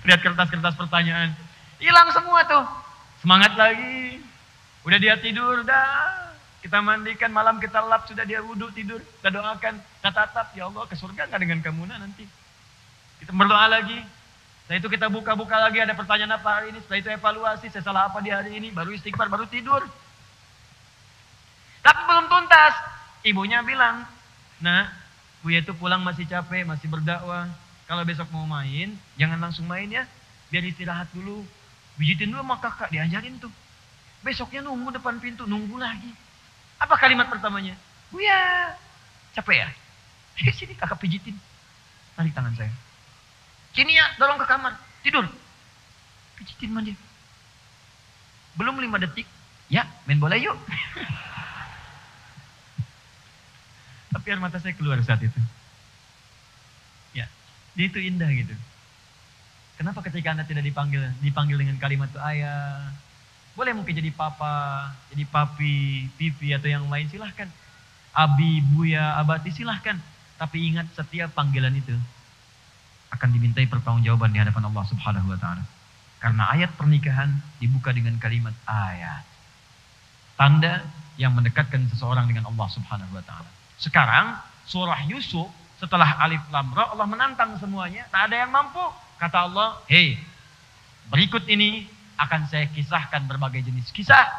Lihat kertas-kertas pertanyaan. Hilang semua tuh. Semangat lagi. Udah dia tidur, dah. Kita mandikan, malam kita lap, sudah dia wudhu tidur. Kita doakan, kita tatap, ya Allah ke surga gak dengan kamu nanti. Kita berdoa lagi. Setelah itu kita buka-buka lagi, ada pertanyaan apa hari ini. Setelah itu evaluasi, saya salah apa di hari ini. Baru istighfar, baru tidur. Tapi belum tuntas. Ibunya bilang, nah, Buya itu pulang masih capek, masih berdakwah. Kalau besok mau main, jangan langsung main ya. Biar istirahat dulu. Pijitin dulu sama kakak, diajarin tuh. Besoknya nunggu depan pintu, nunggu lagi. Apa kalimat pertamanya? Buya, capek ya? Sini kakak pijitin. Tarik tangan saya. Sini ya, dorong ke kamar. Tidur. Pijitin mandi. Belum 5 detik. Ya, main bola yuk. Tapi air mata saya keluar saat itu. Ya, itu indah gitu. Kenapa ketika Anda tidak dipanggil dengan kalimat itu ayah, boleh mungkin jadi papa, jadi papi, pipi atau yang lain silahkan. Abi, buya, abati silahkan. Tapi ingat setiap panggilan itu akan dimintai pertanggungjawaban di hadapan Allah Subhanahu wa taala. Karena ayat pernikahan dibuka dengan kalimat ayat. Tanda yang mendekatkan seseorang dengan Allah Subhanahu wa taala. Sekarang surah Yusuf Setelah alif lam ra, Allah menantang semuanya. Tak ada yang mampu. Kata Allah, hei, berikut ini akan saya kisahkan berbagai jenis kisah.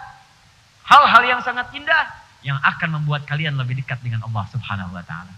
Hal-hal yang sangat indah yang akan membuat kalian lebih dekat dengan Allah Subhanahu wa ta'ala.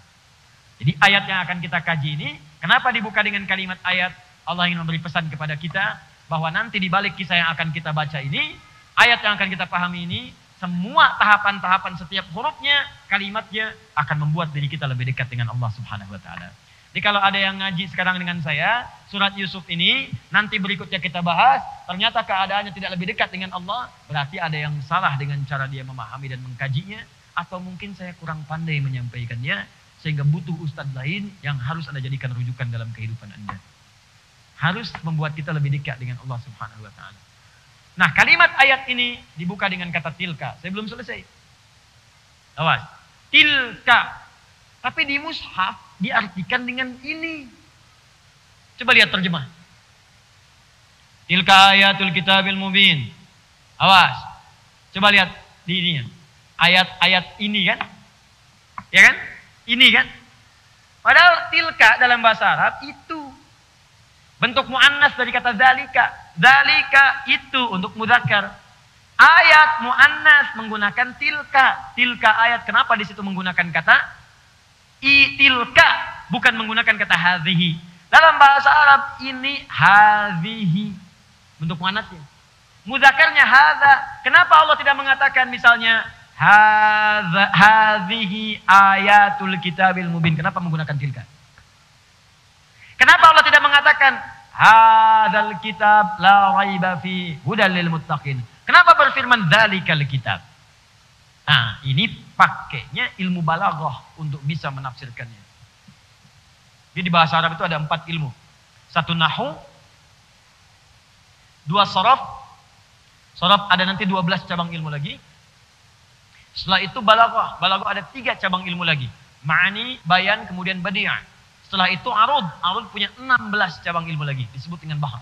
Jadi ayat yang akan kita kaji ini, kenapa dibuka dengan kalimat ayat? Allah ingin memberi pesan kepada kita bahwa nanti di balik kisah yang akan kita baca ini, ayat yang akan kita pahami ini, semua tahapan-tahapan setiap hurufnya, kalimatnya akan membuat diri kita lebih dekat dengan Allah Subhanahu wa ta'ala. Jadi kalau ada yang ngaji sekarang dengan saya, surat Yusuf ini, nanti berikutnya kita bahas, ternyata keadaannya tidak lebih dekat dengan Allah, berarti ada yang salah dengan cara dia memahami dan mengkajinya, atau mungkin saya kurang pandai menyampaikannya, sehingga butuh ustadz lain yang harus Anda jadikan rujukan dalam kehidupan Anda. Harus membuat kita lebih dekat dengan Allah Subhanahu wa ta'ala. Nah, kalimat ayat ini dibuka dengan kata tilka. Saya belum selesai. Awas. Tilka. Tapi di mushaf diartikan dengan ini. Coba lihat terjemah. Tilka ayatul kitabil mubin. Awas. Coba lihat di ininya. Ayat-ayat ini kan? Ya kan? Ini kan? Padahal tilka dalam bahasa Arab itu bentuk muannas dari kata zalika. Zalika itu untuk mudzakkar. Ayat muannas menggunakan tilka. Tilka ayat. Kenapa di situ menggunakan kata tilka, bukan menggunakan kata hadhihi. Dalam bahasa Arab ini hadhihi bentuk muannasnya. Mudzakarnya hadza. Kenapa Allah tidak mengatakan misalnya hadhihi ayatul kitabil mubin? Kenapa menggunakan tilka? Kenapa Allah tidak mengatakan hadzal kitab la raiba fi hudal lil muttaqin? Kenapa berfirman dzalikal kitab? Nah, ini pakainya ilmu balaghah untuk bisa menafsirkannya. Jadi di bahasa Arab itu ada 4 ilmu. 1 nahwu, 2 sharaf. Sharaf ada nanti 12 cabang ilmu lagi. Setelah itu balaghah. Balaghah ada 3 cabang ilmu lagi. Ma'ani, bayan, kemudian badi'ah. Setelah itu arud. Arud punya 16 cabang ilmu lagi. Disebut dengan bahar.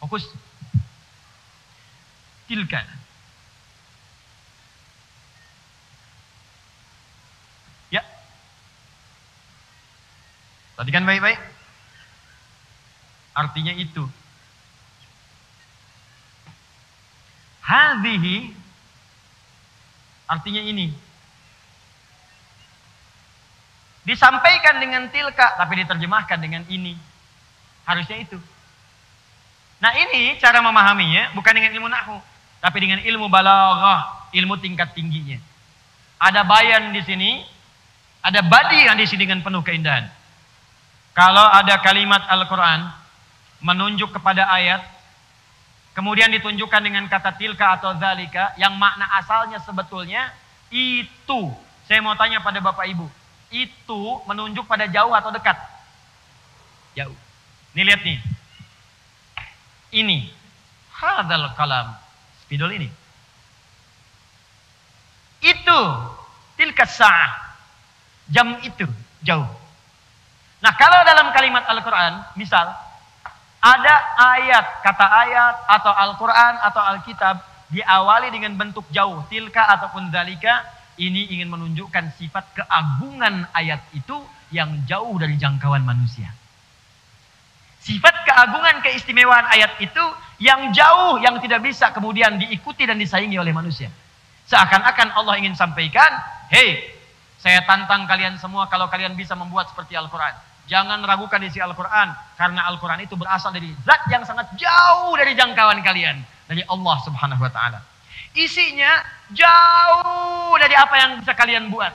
Fokus. Tilka. Ya. Perhatikan baik-baik. Artinya itu. Hadhihi artinya ini. Disampaikan dengan tilka tapi diterjemahkan dengan ini. Harusnya itu. Nah ini cara memahaminya bukan dengan ilmu nahwu, tapi dengan ilmu balaghah, ilmu tingkat tingginya. Ada bayan di sini, ada badi'ah di sini dengan penuh keindahan. Kalau ada kalimat Al-Quran menunjuk kepada ayat, kemudian ditunjukkan dengan kata tilka atau zalika, yang makna asalnya sebetulnya itu. Saya mau tanya pada Bapak Ibu, itu menunjuk pada jauh atau dekat? Jauh. Nih lihat nih. Ini hadzal kalam, spidol ini. Itu tilka sa'ah, jam itu jauh. Nah, kalau dalam kalimat Al-Qur'an, misal ada ayat, kata ayat atau Al-Qur'an atau Alkitab diawali dengan bentuk jauh, tilka ataupun dzalika, ini ingin menunjukkan sifat keagungan ayat itu yang jauh dari jangkauan manusia. Sifat keagungan keistimewaan ayat itu yang jauh, yang tidak bisa kemudian diikuti dan disaingi oleh manusia. Seakan-akan Allah ingin sampaikan, hei, saya tantang kalian semua kalau kalian bisa membuat seperti Al-Quran. Jangan ragukan isi Al-Quran, karena Al-Quran itu berasal dari zat yang sangat jauh dari jangkauan kalian. Dari Allah Subhanahu wa ta'ala. Isinya jauh dari apa yang bisa kalian buat.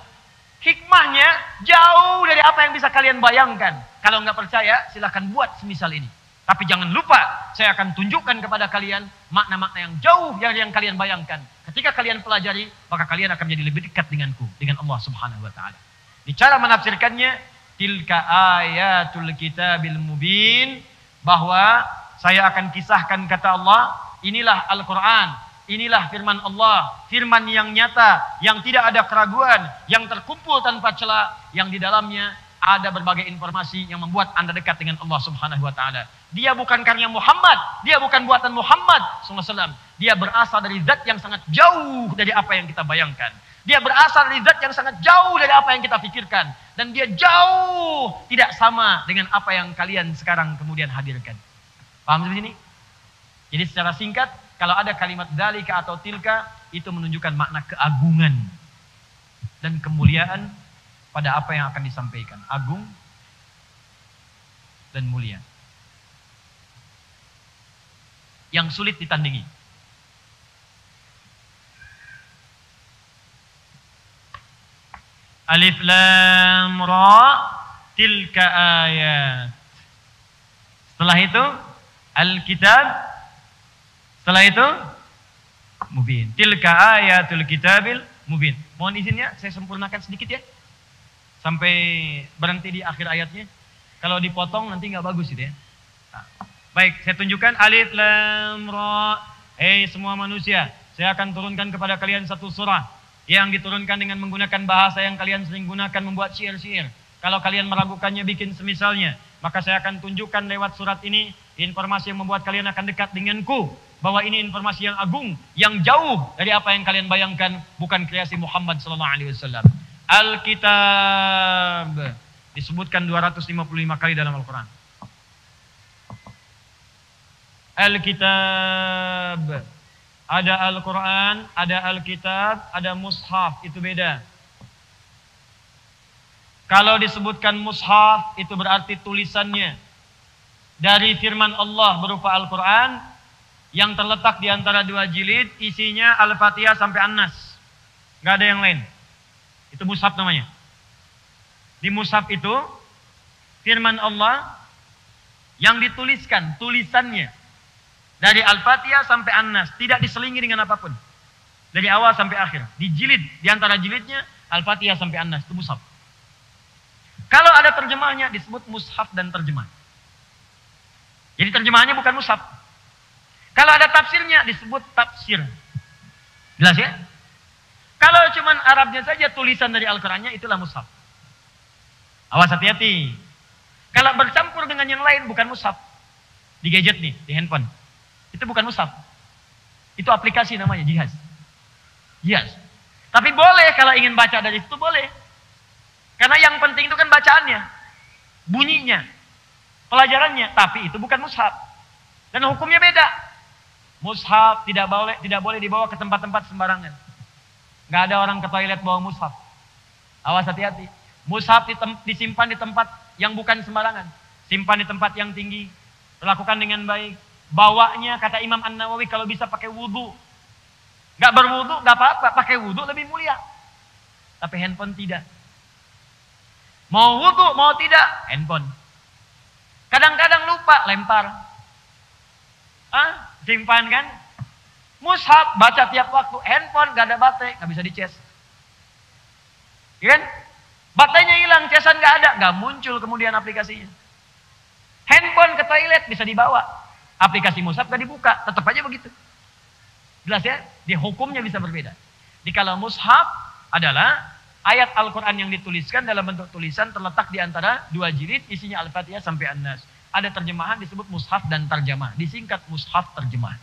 Hikmahnya jauh dari apa yang bisa kalian bayangkan. Kalau nggak percaya, silahkan buat semisal ini. Tapi jangan lupa, saya akan tunjukkan kepada kalian makna-makna yang jauh yang kalian bayangkan. Ketika kalian pelajari, maka kalian akan menjadi lebih dekat denganku, dengan Allah Subhanahu wa ta'ala. Di cara menafsirkannya, tilka ayatul kitabil mubin, bahwa saya akan kisahkan kata Allah, inilah Al-Quran. Inilah firman Allah, firman yang nyata, yang tidak ada keraguan, yang terkumpul tanpa celah, yang di dalamnya ada berbagai informasi yang membuat Anda dekat dengan Allah Subhanahu wa taala. Dia bukan karya Muhammad, dia bukan buatan Muhammad SAW. Dia berasal dari zat yang sangat jauh dari apa yang kita bayangkan. Dia berasal dari zat yang sangat jauh dari apa yang kita pikirkan. Dan dia jauh tidak sama dengan apa yang kalian sekarang kemudian hadirkan. Paham sampai sini? Jadi secara singkat, kalau ada kalimat dzalika atau tilka, itu menunjukkan makna keagungan dan kemuliaan pada apa yang akan disampaikan. Agung dan mulia. Yang sulit ditandingi. Alif Lam Ra tilka ayat. Setelah itu Al-Kitab. Setelah itu Mubin. Tilka ayatul kitabil mubin. Mohon izinnya saya sempurnakan sedikit ya. Sampai berhenti di akhir ayatnya. Kalau dipotong nanti nggak bagus itu ya. Nah, baik, saya tunjukkan Alif Lam Ra. Hei semua manusia, saya akan turunkan kepada kalian satu surah yang diturunkan dengan menggunakan bahasa yang kalian sering gunakan membuat syair-syair. Kalau kalian meragukannya bikin semisalnya, maka saya akan tunjukkan lewat surat ini informasi yang membuat kalian akan dekat denganku. Bahwa ini informasi yang agung, yang jauh dari apa yang kalian bayangkan, bukan kreasi Muhammad SAW. Al-Kitab disebutkan 255 kali dalam Al-Quran. Al-Kitab, ada Al-Quran, ada Al-Kitab, ada Mushaf, itu beda. Kalau disebutkan Mushaf, itu berarti tulisannya dari firman Allah berupa Al-Quran, yang terletak di antara dua jilid, isinya Al-Fatihah sampai An-Nas. Gak ada yang lain. Itu mushaf namanya. Di mushaf itu, firman Allah yang dituliskan, tulisannya dari Al-Fatihah sampai An-Nas. Tidak diselingi dengan apapun. Dari awal sampai akhir. Di jilid, di antara jilidnya, Al-Fatihah sampai An-Nas. Itu mushaf. Kalau ada terjemahnya, disebut mushaf dan terjemah. Jadi terjemahannya bukan mushaf. Kalau ada tafsirnya disebut tafsir. Jelas ya? Kalau cuman Arabnya saja tulisan dari Al-Qurannya, itulah mushaf. Awas hati-hati. Kalau bercampur dengan yang lain bukan mushaf. Di gadget nih, di handphone. Itu bukan mushaf. Itu aplikasi namanya, jihaz. Jihaz. Tapi boleh kalau ingin baca dari situ boleh. Karena yang penting itu kan bacaannya. Bunyinya. Pelajarannya. Tapi itu bukan mushaf. Dan hukumnya beda. Mushaf tidak boleh dibawa ke tempat-tempat sembarangan. Nggak ada orang ke toilet bawa mushaf. Awas hati-hati. Mushaf disimpan di tempat yang bukan sembarangan. Simpan di tempat yang tinggi. Perlakukan dengan baik. Bawanya kata Imam An-Nawawi kalau bisa pakai wudu. Nggak berwudu nggak apa-apa. Pakai wudu lebih mulia. Tapi handphone tidak. Mau wudu mau tidak handphone. Kadang-kadang lupa lempar. Simpan kan? Mushaf baca tiap waktu. Handphone gak ada baterai, gak bisa dicas. Kan? Baterainya hilang, casan gak ada, gak muncul kemudian aplikasinya. Handphone ke toilet bisa dibawa. Aplikasi mushaf gak dibuka, tetap aja begitu. Jelas ya? Di hukumnya bisa berbeda. Di kalau mushaf adalah ayat Al-Quran yang dituliskan dalam bentuk tulisan terletak di antara dua jilid, isinya Al-Fatihah sampai An-Nas. Ada terjemahan disebut mushaf dan tarjamah. Disingkat mushaf terjemah.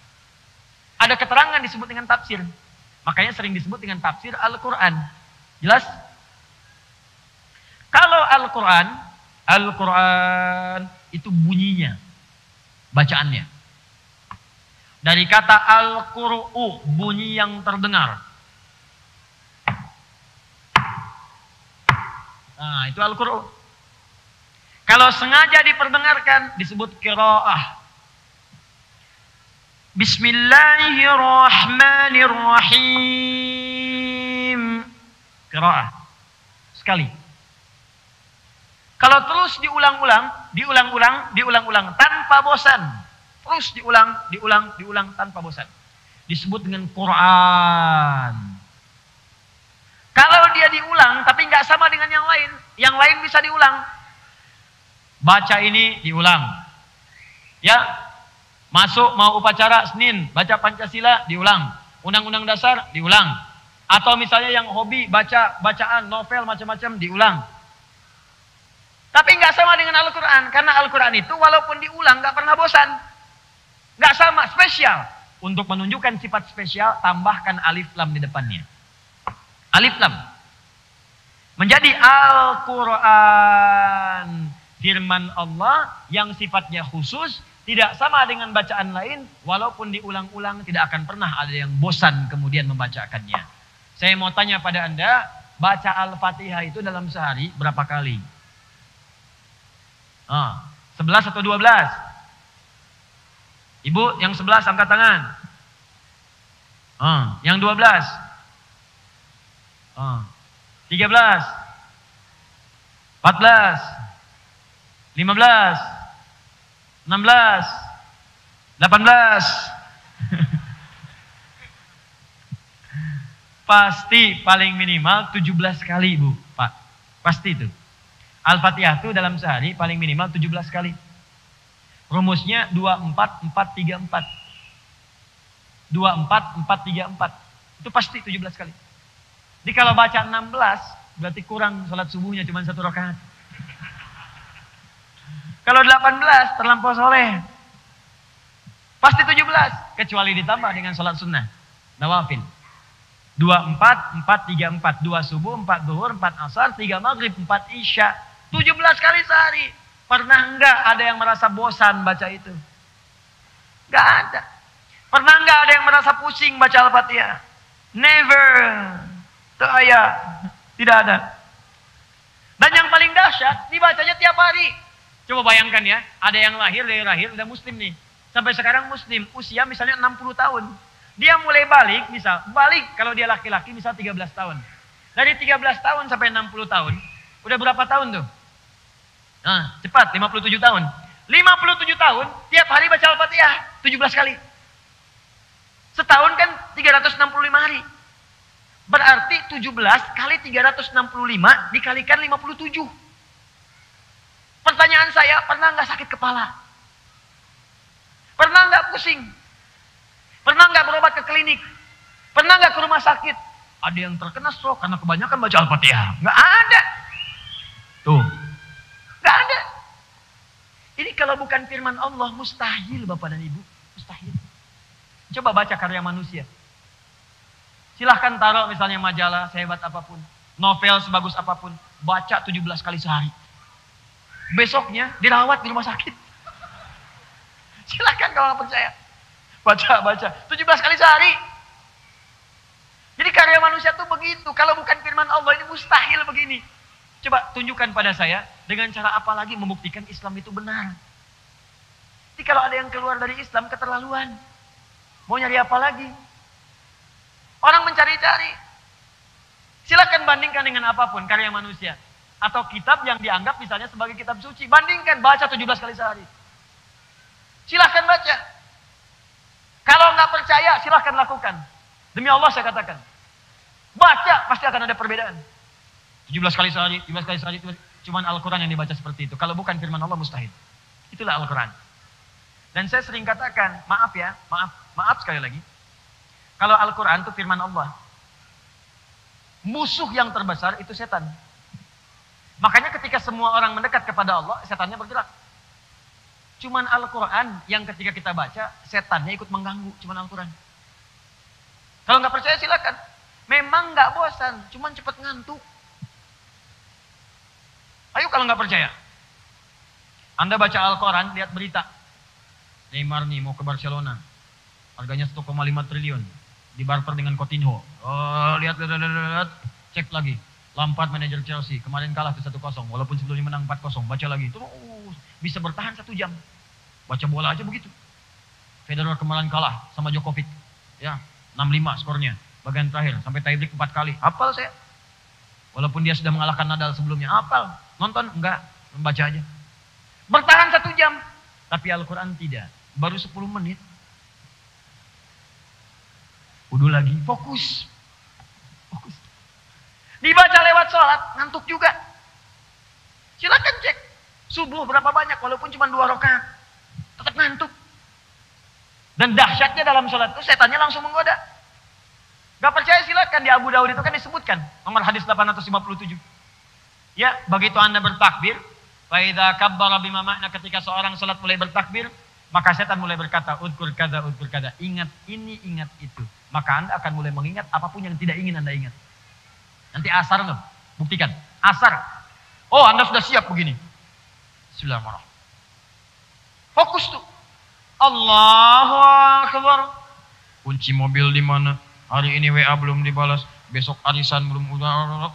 Ada keterangan disebut dengan tafsir. Makanya sering disebut dengan tafsir Al-Quran. Jelas? Kalau Al-Quran itu bunyinya. Bacaannya. Dari kata Al-Qur'u, bunyi yang terdengar. Nah, itu Al-Qur'u. Kalau sengaja diperdengarkan disebut qiraah. Bismillahirrahmanirrahim. Qiraah. Sekali. Kalau terus diulang-ulang tanpa bosan. Terus diulang tanpa bosan. Disebut dengan Quran. Kalau dia diulang tapi nggak sama dengan yang lain bisa diulang. Baca ini diulang. Ya. Masuk mau upacara Senin, baca Pancasila diulang. Undang-undang dasar diulang. Atau misalnya yang hobi baca bacaan, novel macam-macam diulang. Tapi nggak sama dengan Al-Quran. Karena Al-Quran itu walaupun diulang nggak pernah bosan. Nggak sama, spesial. Untuk menunjukkan sifat spesial, tambahkan alif lam di depannya. Alif lam. Menjadi Al-Quran. Firman Allah yang sifatnya khusus. Tidak sama dengan bacaan lain. Walaupun diulang-ulang tidak akan pernah ada yang bosan kemudian membacakannya. Saya mau tanya pada Anda. Baca Al-Fatihah itu dalam sehari berapa kali? 11 atau 12? Ibu yang 11 angkat tangan. Yang 12? 13? 14? 15? 16? 18? Pasti paling minimal 17 kali, Bu, Pak. Pasti itu. Al-Fatihah itu dalam sehari paling minimal 17 kali. Rumusnya 24-4-3-4. 24-4-3-4. Itu pasti 17 kali. Jadi kalau baca 16, berarti kurang sholat subuhnya cuma 1 rakaat. Kalau 18, terlampau soleh. Pasti 17. Kecuali ditambah dengan sholat sunnah. Nawafil. 24-4-3-4. 2 subuh, 4 zuhur, 4 asar, 3 maghrib, 4 isya. 17 kali sehari. Pernah enggak ada yang merasa bosan baca itu? Enggak ada. Pernah enggak ada yang merasa pusing baca Al-Fatihah? Never. Tidak ada. Dan yang paling dahsyat, dibacanya tiap hari. Coba bayangkan ya, ada yang lahir dari lahir udah muslim nih. Sampai sekarang muslim, usia misalnya 60 tahun. Dia mulai balik, kalau dia laki-laki misal 13 tahun. Dari 13 tahun sampai 60 tahun, udah berapa tahun tuh? Cepat, 57 tahun. 57 tahun, tiap hari baca Al-Fatihah, 17 kali. Setahun kan 365 hari. Berarti 17 kali 365 dikalikan 57. Pertanyaan saya, pernah nggak sakit kepala? Pernah nggak pusing? Pernah nggak berobat ke klinik? Pernah nggak ke rumah sakit? Ada yang terkena stroke karena kebanyakan baca Al-Fatihah. Nggak ada. Tuh. Nggak ada. Ini kalau bukan firman Allah, mustahil Bapak dan Ibu. Mustahil. Coba baca karya manusia. Silahkan taruh misalnya majalah sehebat apapun. Novel sebagus apapun. Baca 17 kali sehari. Besoknya dirawat di rumah sakit. Silahkan kalau nggak percaya. Baca. 17 kali sehari. Jadi karya manusia tuh begitu. Kalau bukan firman Allah ini mustahil begini. Coba tunjukkan pada saya dengan cara apa lagi membuktikan Islam itu benar. Jadi kalau ada yang keluar dari Islam keterlaluan. Mau nyari apa lagi? Orang mencari-cari. Silakan bandingkan dengan apapun karya manusia. Atau kitab yang dianggap misalnya sebagai kitab suci. Bandingkan, baca 17 kali sehari. Silakan baca. Kalau nggak percaya, silakan lakukan. Demi Allah saya katakan. Baca, pasti akan ada perbedaan. 17 kali sehari, 17 kali sehari. Cuman Al-Quran yang dibaca seperti itu. Kalau bukan firman Allah, mustahil. Itulah Al-Quran. Dan saya sering katakan, maaf sekali lagi. Kalau Al-Quran itu firman Allah. Musuh yang terbesar itu setan. Makanya ketika semua orang mendekat kepada Allah, setannya bergerak. Cuman Al-Quran yang ketika kita baca, setannya ikut mengganggu. Cuman Al-Quran. Kalau nggak percaya silakan. Memang nggak bosan, cuman cepat ngantuk. Ayo kalau nggak percaya. Anda baca Al-Quran, lihat berita. Neymar nih mau ke Barcelona. Harganya 1,5 triliun. Dibarter dengan Coutinho. Oh, lihat. Cek lagi. Lampard manajer Chelsea. Kemarin kalah tuh 1-0. Walaupun sebelumnya menang 4-0. Baca lagi. Terus bisa bertahan 1 jam. Baca bola aja begitu. Federer kemarin kalah sama Djokovic. Ya, 6-5 skornya. Bagian terakhir. Sampai tiebreak 4 kali. Hafal saya. Walaupun dia sudah mengalahkan Nadal sebelumnya. Hafal. Nonton? Enggak. Membaca aja. Bertahan 1 jam. Tapi Al-Quran tidak. Baru 10 menit. Wudhu lagi. Fokus. Dibaca lewat sholat. Ngantuk juga. Silakan cek. Subuh berapa banyak. Walaupun cuma 2 rakaat. Tetap ngantuk. Dan dahsyatnya dalam sholat itu setannya langsung menggoda. Gak percaya silakan. Di Abu Daud itu kan disebutkan. Nomor hadis 857. Ya, begitu Anda bertakbir. Fa idza kabbara bima makna, ketika seorang salat mulai bertakbir, maka setan mulai berkata, udkur kada, ingat ini, ingat itu. Maka Anda akan mulai mengingat apapun yang tidak ingin Anda ingat. Nanti asar loh, buktikan. Asar. Oh, Anda sudah siap begini. Bismillahirrahmanirrahim. Fokus tuh. Allahu Akbar. Kunci mobil di mana? Hari ini WA belum dibalas, besok arisan belum,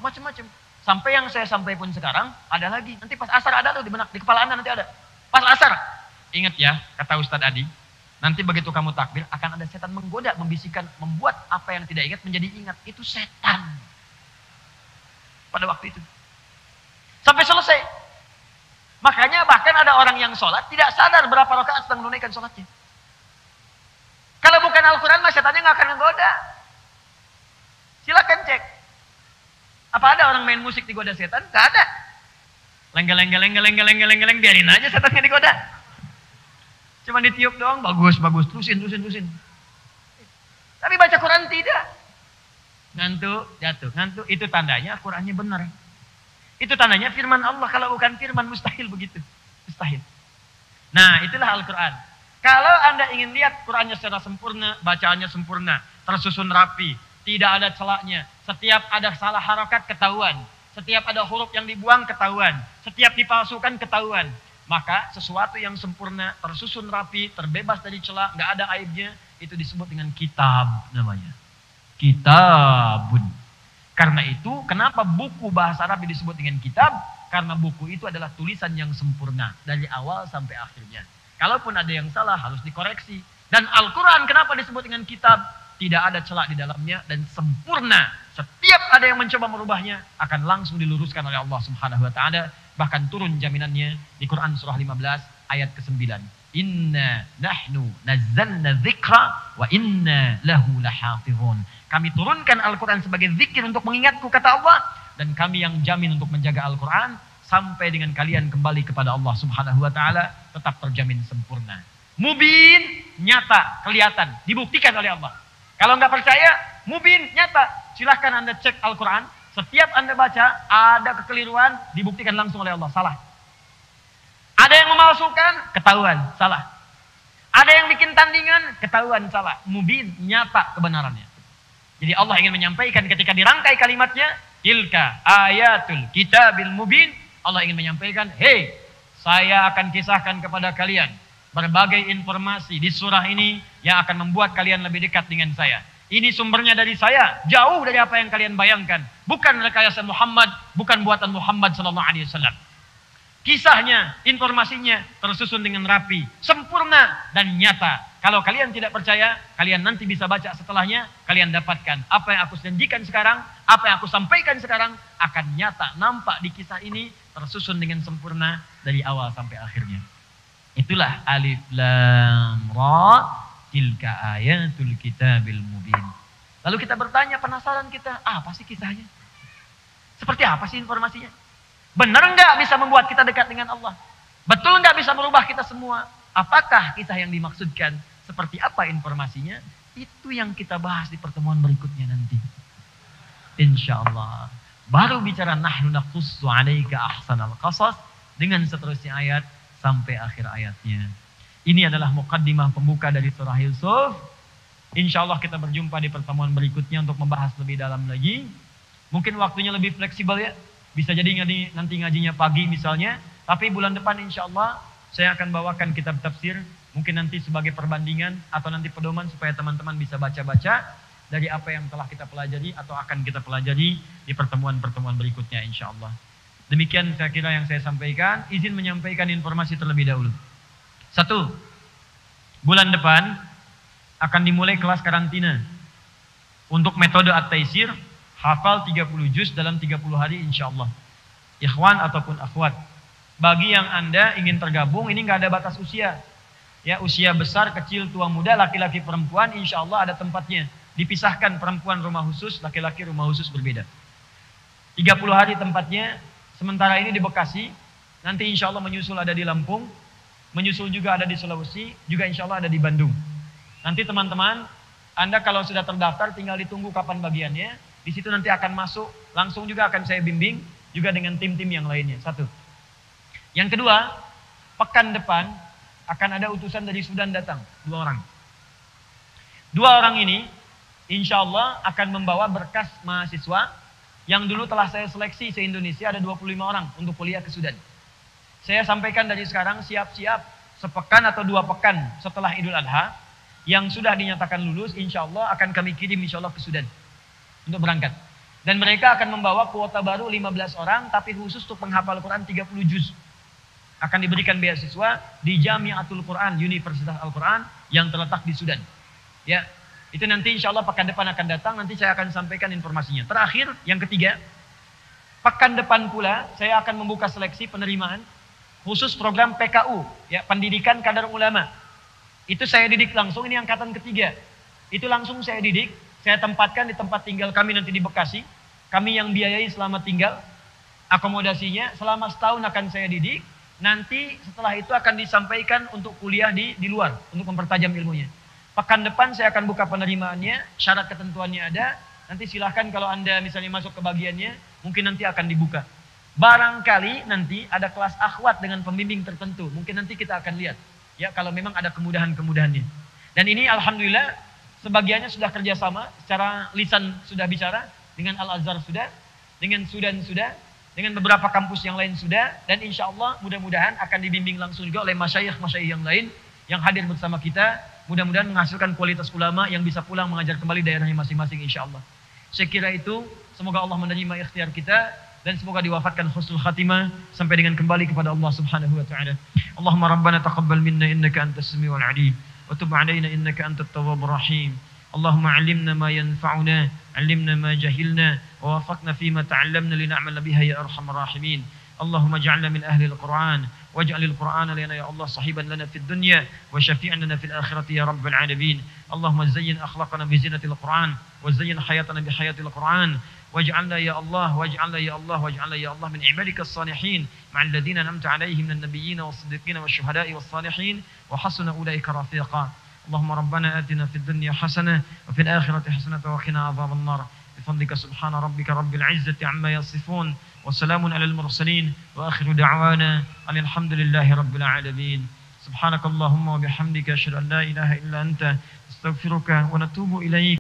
macam-macam. Sampai yang saya sampai pun sekarang ada lagi. Nanti pas asar ada tuh di benak, di kepala Anda nanti ada. Pas asar. Ingat ya, kata Ustadz Adi, nanti begitu kamu takbir akan ada setan menggoda, membisikkan, membuat apa yang tidak ingat menjadi ingat. Itu setan. Pada waktu itu. Sampai selesai. Makanya bahkan ada orang yang sholat tidak sadar berapa rakaat sedang menunaikan sholatnya. Kalau bukan Al-Quran, setannya nggak akan menggoda. Silakan cek. Apa ada orang main musik digoda setan? Nggak ada. Lenggel, biarin aja setannya digoda. Cuma ditiup doang, bagus, terusin. Tapi baca Quran tidak. Ngantuk, jatuh. Ngantuk, itu tandanya Qurannya benar. Itu tandanya firman Allah. Kalau bukan firman, mustahil begitu. Mustahil. Nah, itulah Al-Quran. Kalau Anda ingin lihat Qurannya secara sempurna, bacaannya sempurna, tersusun rapi, tidak ada celaknya. Setiap ada salah harakat ketahuan. Setiap ada huruf yang dibuang ketahuan. Setiap dipalsukan ketahuan. Maka sesuatu yang sempurna, tersusun rapi, terbebas dari celah, nggak ada aibnya, itu disebut dengan kitab namanya. Kitabun. Karena itu, kenapa buku bahasa Arab disebut dengan kitab? Karena buku itu adalah tulisan yang sempurna. Dari awal sampai akhirnya. Kalaupun ada yang salah, harus dikoreksi. Dan Al-Quran kenapa disebut dengan kitab? Tidak ada celak di dalamnya dan sempurna. Setiap ada yang mencoba merubahnya, akan langsung diluruskan oleh Allah Subhanahu Wa Taala. Bahkan turun jaminannya di Quran surah 15 ayat ke-9. Inna nahnu nazzalna dzikra wa inna lahu lahafizun. Kami turunkan Al-Quran sebagai zikir untuk mengingatku, kata Allah. Dan kami yang jamin untuk menjaga Al-Quran. Sampai dengan kalian kembali kepada Allah Subhanahu Wa Taala. Tetap terjamin sempurna. Mubin, nyata, kelihatan. Dibuktikan oleh Allah. Kalau nggak percaya, mubin, nyata. Silahkan Anda cek Al-Quran. Setiap Anda baca, ada kekeliruan. Dibuktikan langsung oleh Allah. Salah. Ada yang memalsukan, ketahuan. Salah. Ada yang bikin tandingan, ketahuan. Salah. Mubin, nyata kebenarannya. Jadi Allah ingin menyampaikan ketika dirangkai kalimatnya, tilka ayatul kitabil mubin. Allah ingin menyampaikan, hei, saya akan kisahkan kepada kalian berbagai informasi di surah ini yang akan membuat kalian lebih dekat dengan saya. Ini sumbernya dari saya, jauh dari apa yang kalian bayangkan. Bukan rekayasa Muhammad, bukan buatan Muhammad SAW. Kisahnya, informasinya tersusun dengan rapi, sempurna dan nyata. Kalau kalian tidak percaya, kalian nanti bisa baca setelahnya, kalian dapatkan apa yang aku janjikan sekarang, apa yang aku sampaikan sekarang akan nyata, nampak di kisah ini tersusun dengan sempurna dari awal sampai akhirnya. Itulah alif lam ra, tilka ayatul kitabil mubin. Lalu kita bertanya, penasaran kita, apa sih kisahnya? Seperti apa sih informasinya? Benar nggak bisa membuat kita dekat dengan Allah? Betul nggak bisa merubah kita semua? Apakah kisah yang dimaksudkan? Seperti apa informasinya? Itu yang kita bahas di pertemuan berikutnya nanti. Insya Allah. Baru bicara nahnu naqussu 'alaika ahsanal qasas dengan seterusnya ayat sampai akhir ayatnya. Ini adalah muqaddimah pembuka dari surah Yusuf. Insya Allah kita berjumpa di pertemuan berikutnya untuk membahas lebih dalam lagi. Mungkin waktunya lebih fleksibel ya. Bisa jadi nanti ngajinya pagi misalnya. Tapi bulan depan insya Allah saya akan bawakan kitab tafsir. Mungkin nanti sebagai perbandingan atau nanti pedoman supaya teman-teman bisa baca-baca dari apa yang telah kita pelajari atau akan kita pelajari di pertemuan-pertemuan berikutnya insya Allah. Demikian saya kira yang saya sampaikan. Izin menyampaikan informasi terlebih dahulu. 1. Bulan depan akan dimulai kelas karantina. Untuk metode at-taisir, hafal 30 juz dalam 30 hari insya Allah. Ikhwan ataupun akhwat. Bagi yang Anda ingin tergabung, ini nggak ada batas usia. Ya, usia besar, kecil, tua, muda, laki-laki, perempuan, insya Allah ada tempatnya. Dipisahkan perempuan rumah khusus, laki-laki rumah khusus berbeda. 30 hari tempatnya, sementara ini di Bekasi, nanti insya Allah menyusul ada di Lampung, menyusul juga ada di Sulawesi, juga insya Allah ada di Bandung. Nanti teman-teman, Anda kalau sudah terdaftar tinggal ditunggu kapan bagiannya, di situ nanti akan masuk, langsung juga akan saya bimbing, juga dengan tim-tim yang lainnya. 1. Yang kedua, pekan depan akan ada utusan dari Sudan datang, 2 orang. 2 orang ini insya Allah akan membawa berkas mahasiswa yang dulu telah saya seleksi se-Indonesia, ada 25 orang untuk kuliah ke Sudan. Saya sampaikan dari sekarang, siap-siap sepekan atau 2 pekan setelah Idul Adha, yang sudah dinyatakan lulus insya Allah akan kami kirim insya Allah ke Sudan untuk berangkat. Dan mereka akan membawa kuota baru 15 orang, tapi khusus untuk penghafal Quran 30 juz. Akan diberikan beasiswa di Jamiatul Quran, Universitas Al-Quran yang terletak di Sudan. Ya, itu nanti insya Allah pekan depan akan datang, nanti saya akan sampaikan informasinya. Terakhir, yang ketiga, pekan depan pula saya akan membuka seleksi penerimaan khusus program PKU, ya, Pendidikan Kadar Ulama. Itu saya didik langsung, ini angkatan ketiga. Itu langsung saya didik, saya tempatkan di tempat tinggal kami nanti di Bekasi. Kami yang biayai selama tinggal, akomodasinya selama setahun akan saya didik. Nanti setelah itu akan disampaikan untuk kuliah di luar, untuk mempertajam ilmunya. Pekan depan saya akan buka penerimaannya, syarat ketentuannya ada. Nanti silahkan kalau Anda misalnya masuk ke bagiannya, mungkin nanti akan dibuka. Barangkali nanti ada kelas akhwat dengan pembimbing tertentu. Mungkin nanti kita akan lihat. Ya, kalau memang ada kemudahan-kemudahannya. Dan ini Alhamdulillah, sebagiannya sudah kerjasama, secara lisan sudah bicara, dengan Al-Azhar sudah, dengan Sudan sudah, dengan beberapa kampus yang lain sudah, dan insya Allah mudah-mudahan akan dibimbing langsung juga oleh masyayikh-masyayikh yang lain yang hadir bersama kita. Mudah-mudahan menghasilkan kualitas ulama yang bisa pulang mengajar kembali daerahnya masing-masing insya Allah. Saya kira itu, semoga Allah menerima ikhtiar kita dan semoga diwafatkan husnul khatimah sampai dengan kembali kepada Allah Subhanahu wa taala. Allahumma rabbana taqabbal minna innaka antas samiul alim wa tub alaina innaka antat tawwabur rahim. اللهم علمنا ما ينفعنا علمنا ما جهلنا ووفقنا فيما تعلمنا لنعمل بها يا أرحم الراحمين اللهم اجعلنا من أهل القرآن واجعل القرآن لنا يا الله صحيبا لنا في الدنيا وشفيعا لنا في الآخرة يا رب العالمين اللهم زين أخلاقنا بزينة القرآن وزين حياتنا بحياة القرآن واجعلنا يا الله واجعلنا يا الله واجعلنا يا الله من عبادك الصالحين مع الذين أنعمت عليهم من النبيين والصديقين والشهداء والصالحين وحسن أولئك رفيقا اللهم ربنا آتنا في الدنيا حسنة وفي الآخرة حسنة وقنا عذاب النار بفضلك سبحان ربك رب العزة عما يصفون وسلام على المرسلين وآخر دعوانا أن الحمد لله رب العالمين سبحانك اللهم وبحمدك أشهد أن لا إله إلا أنت استغفرك ونتوب إليك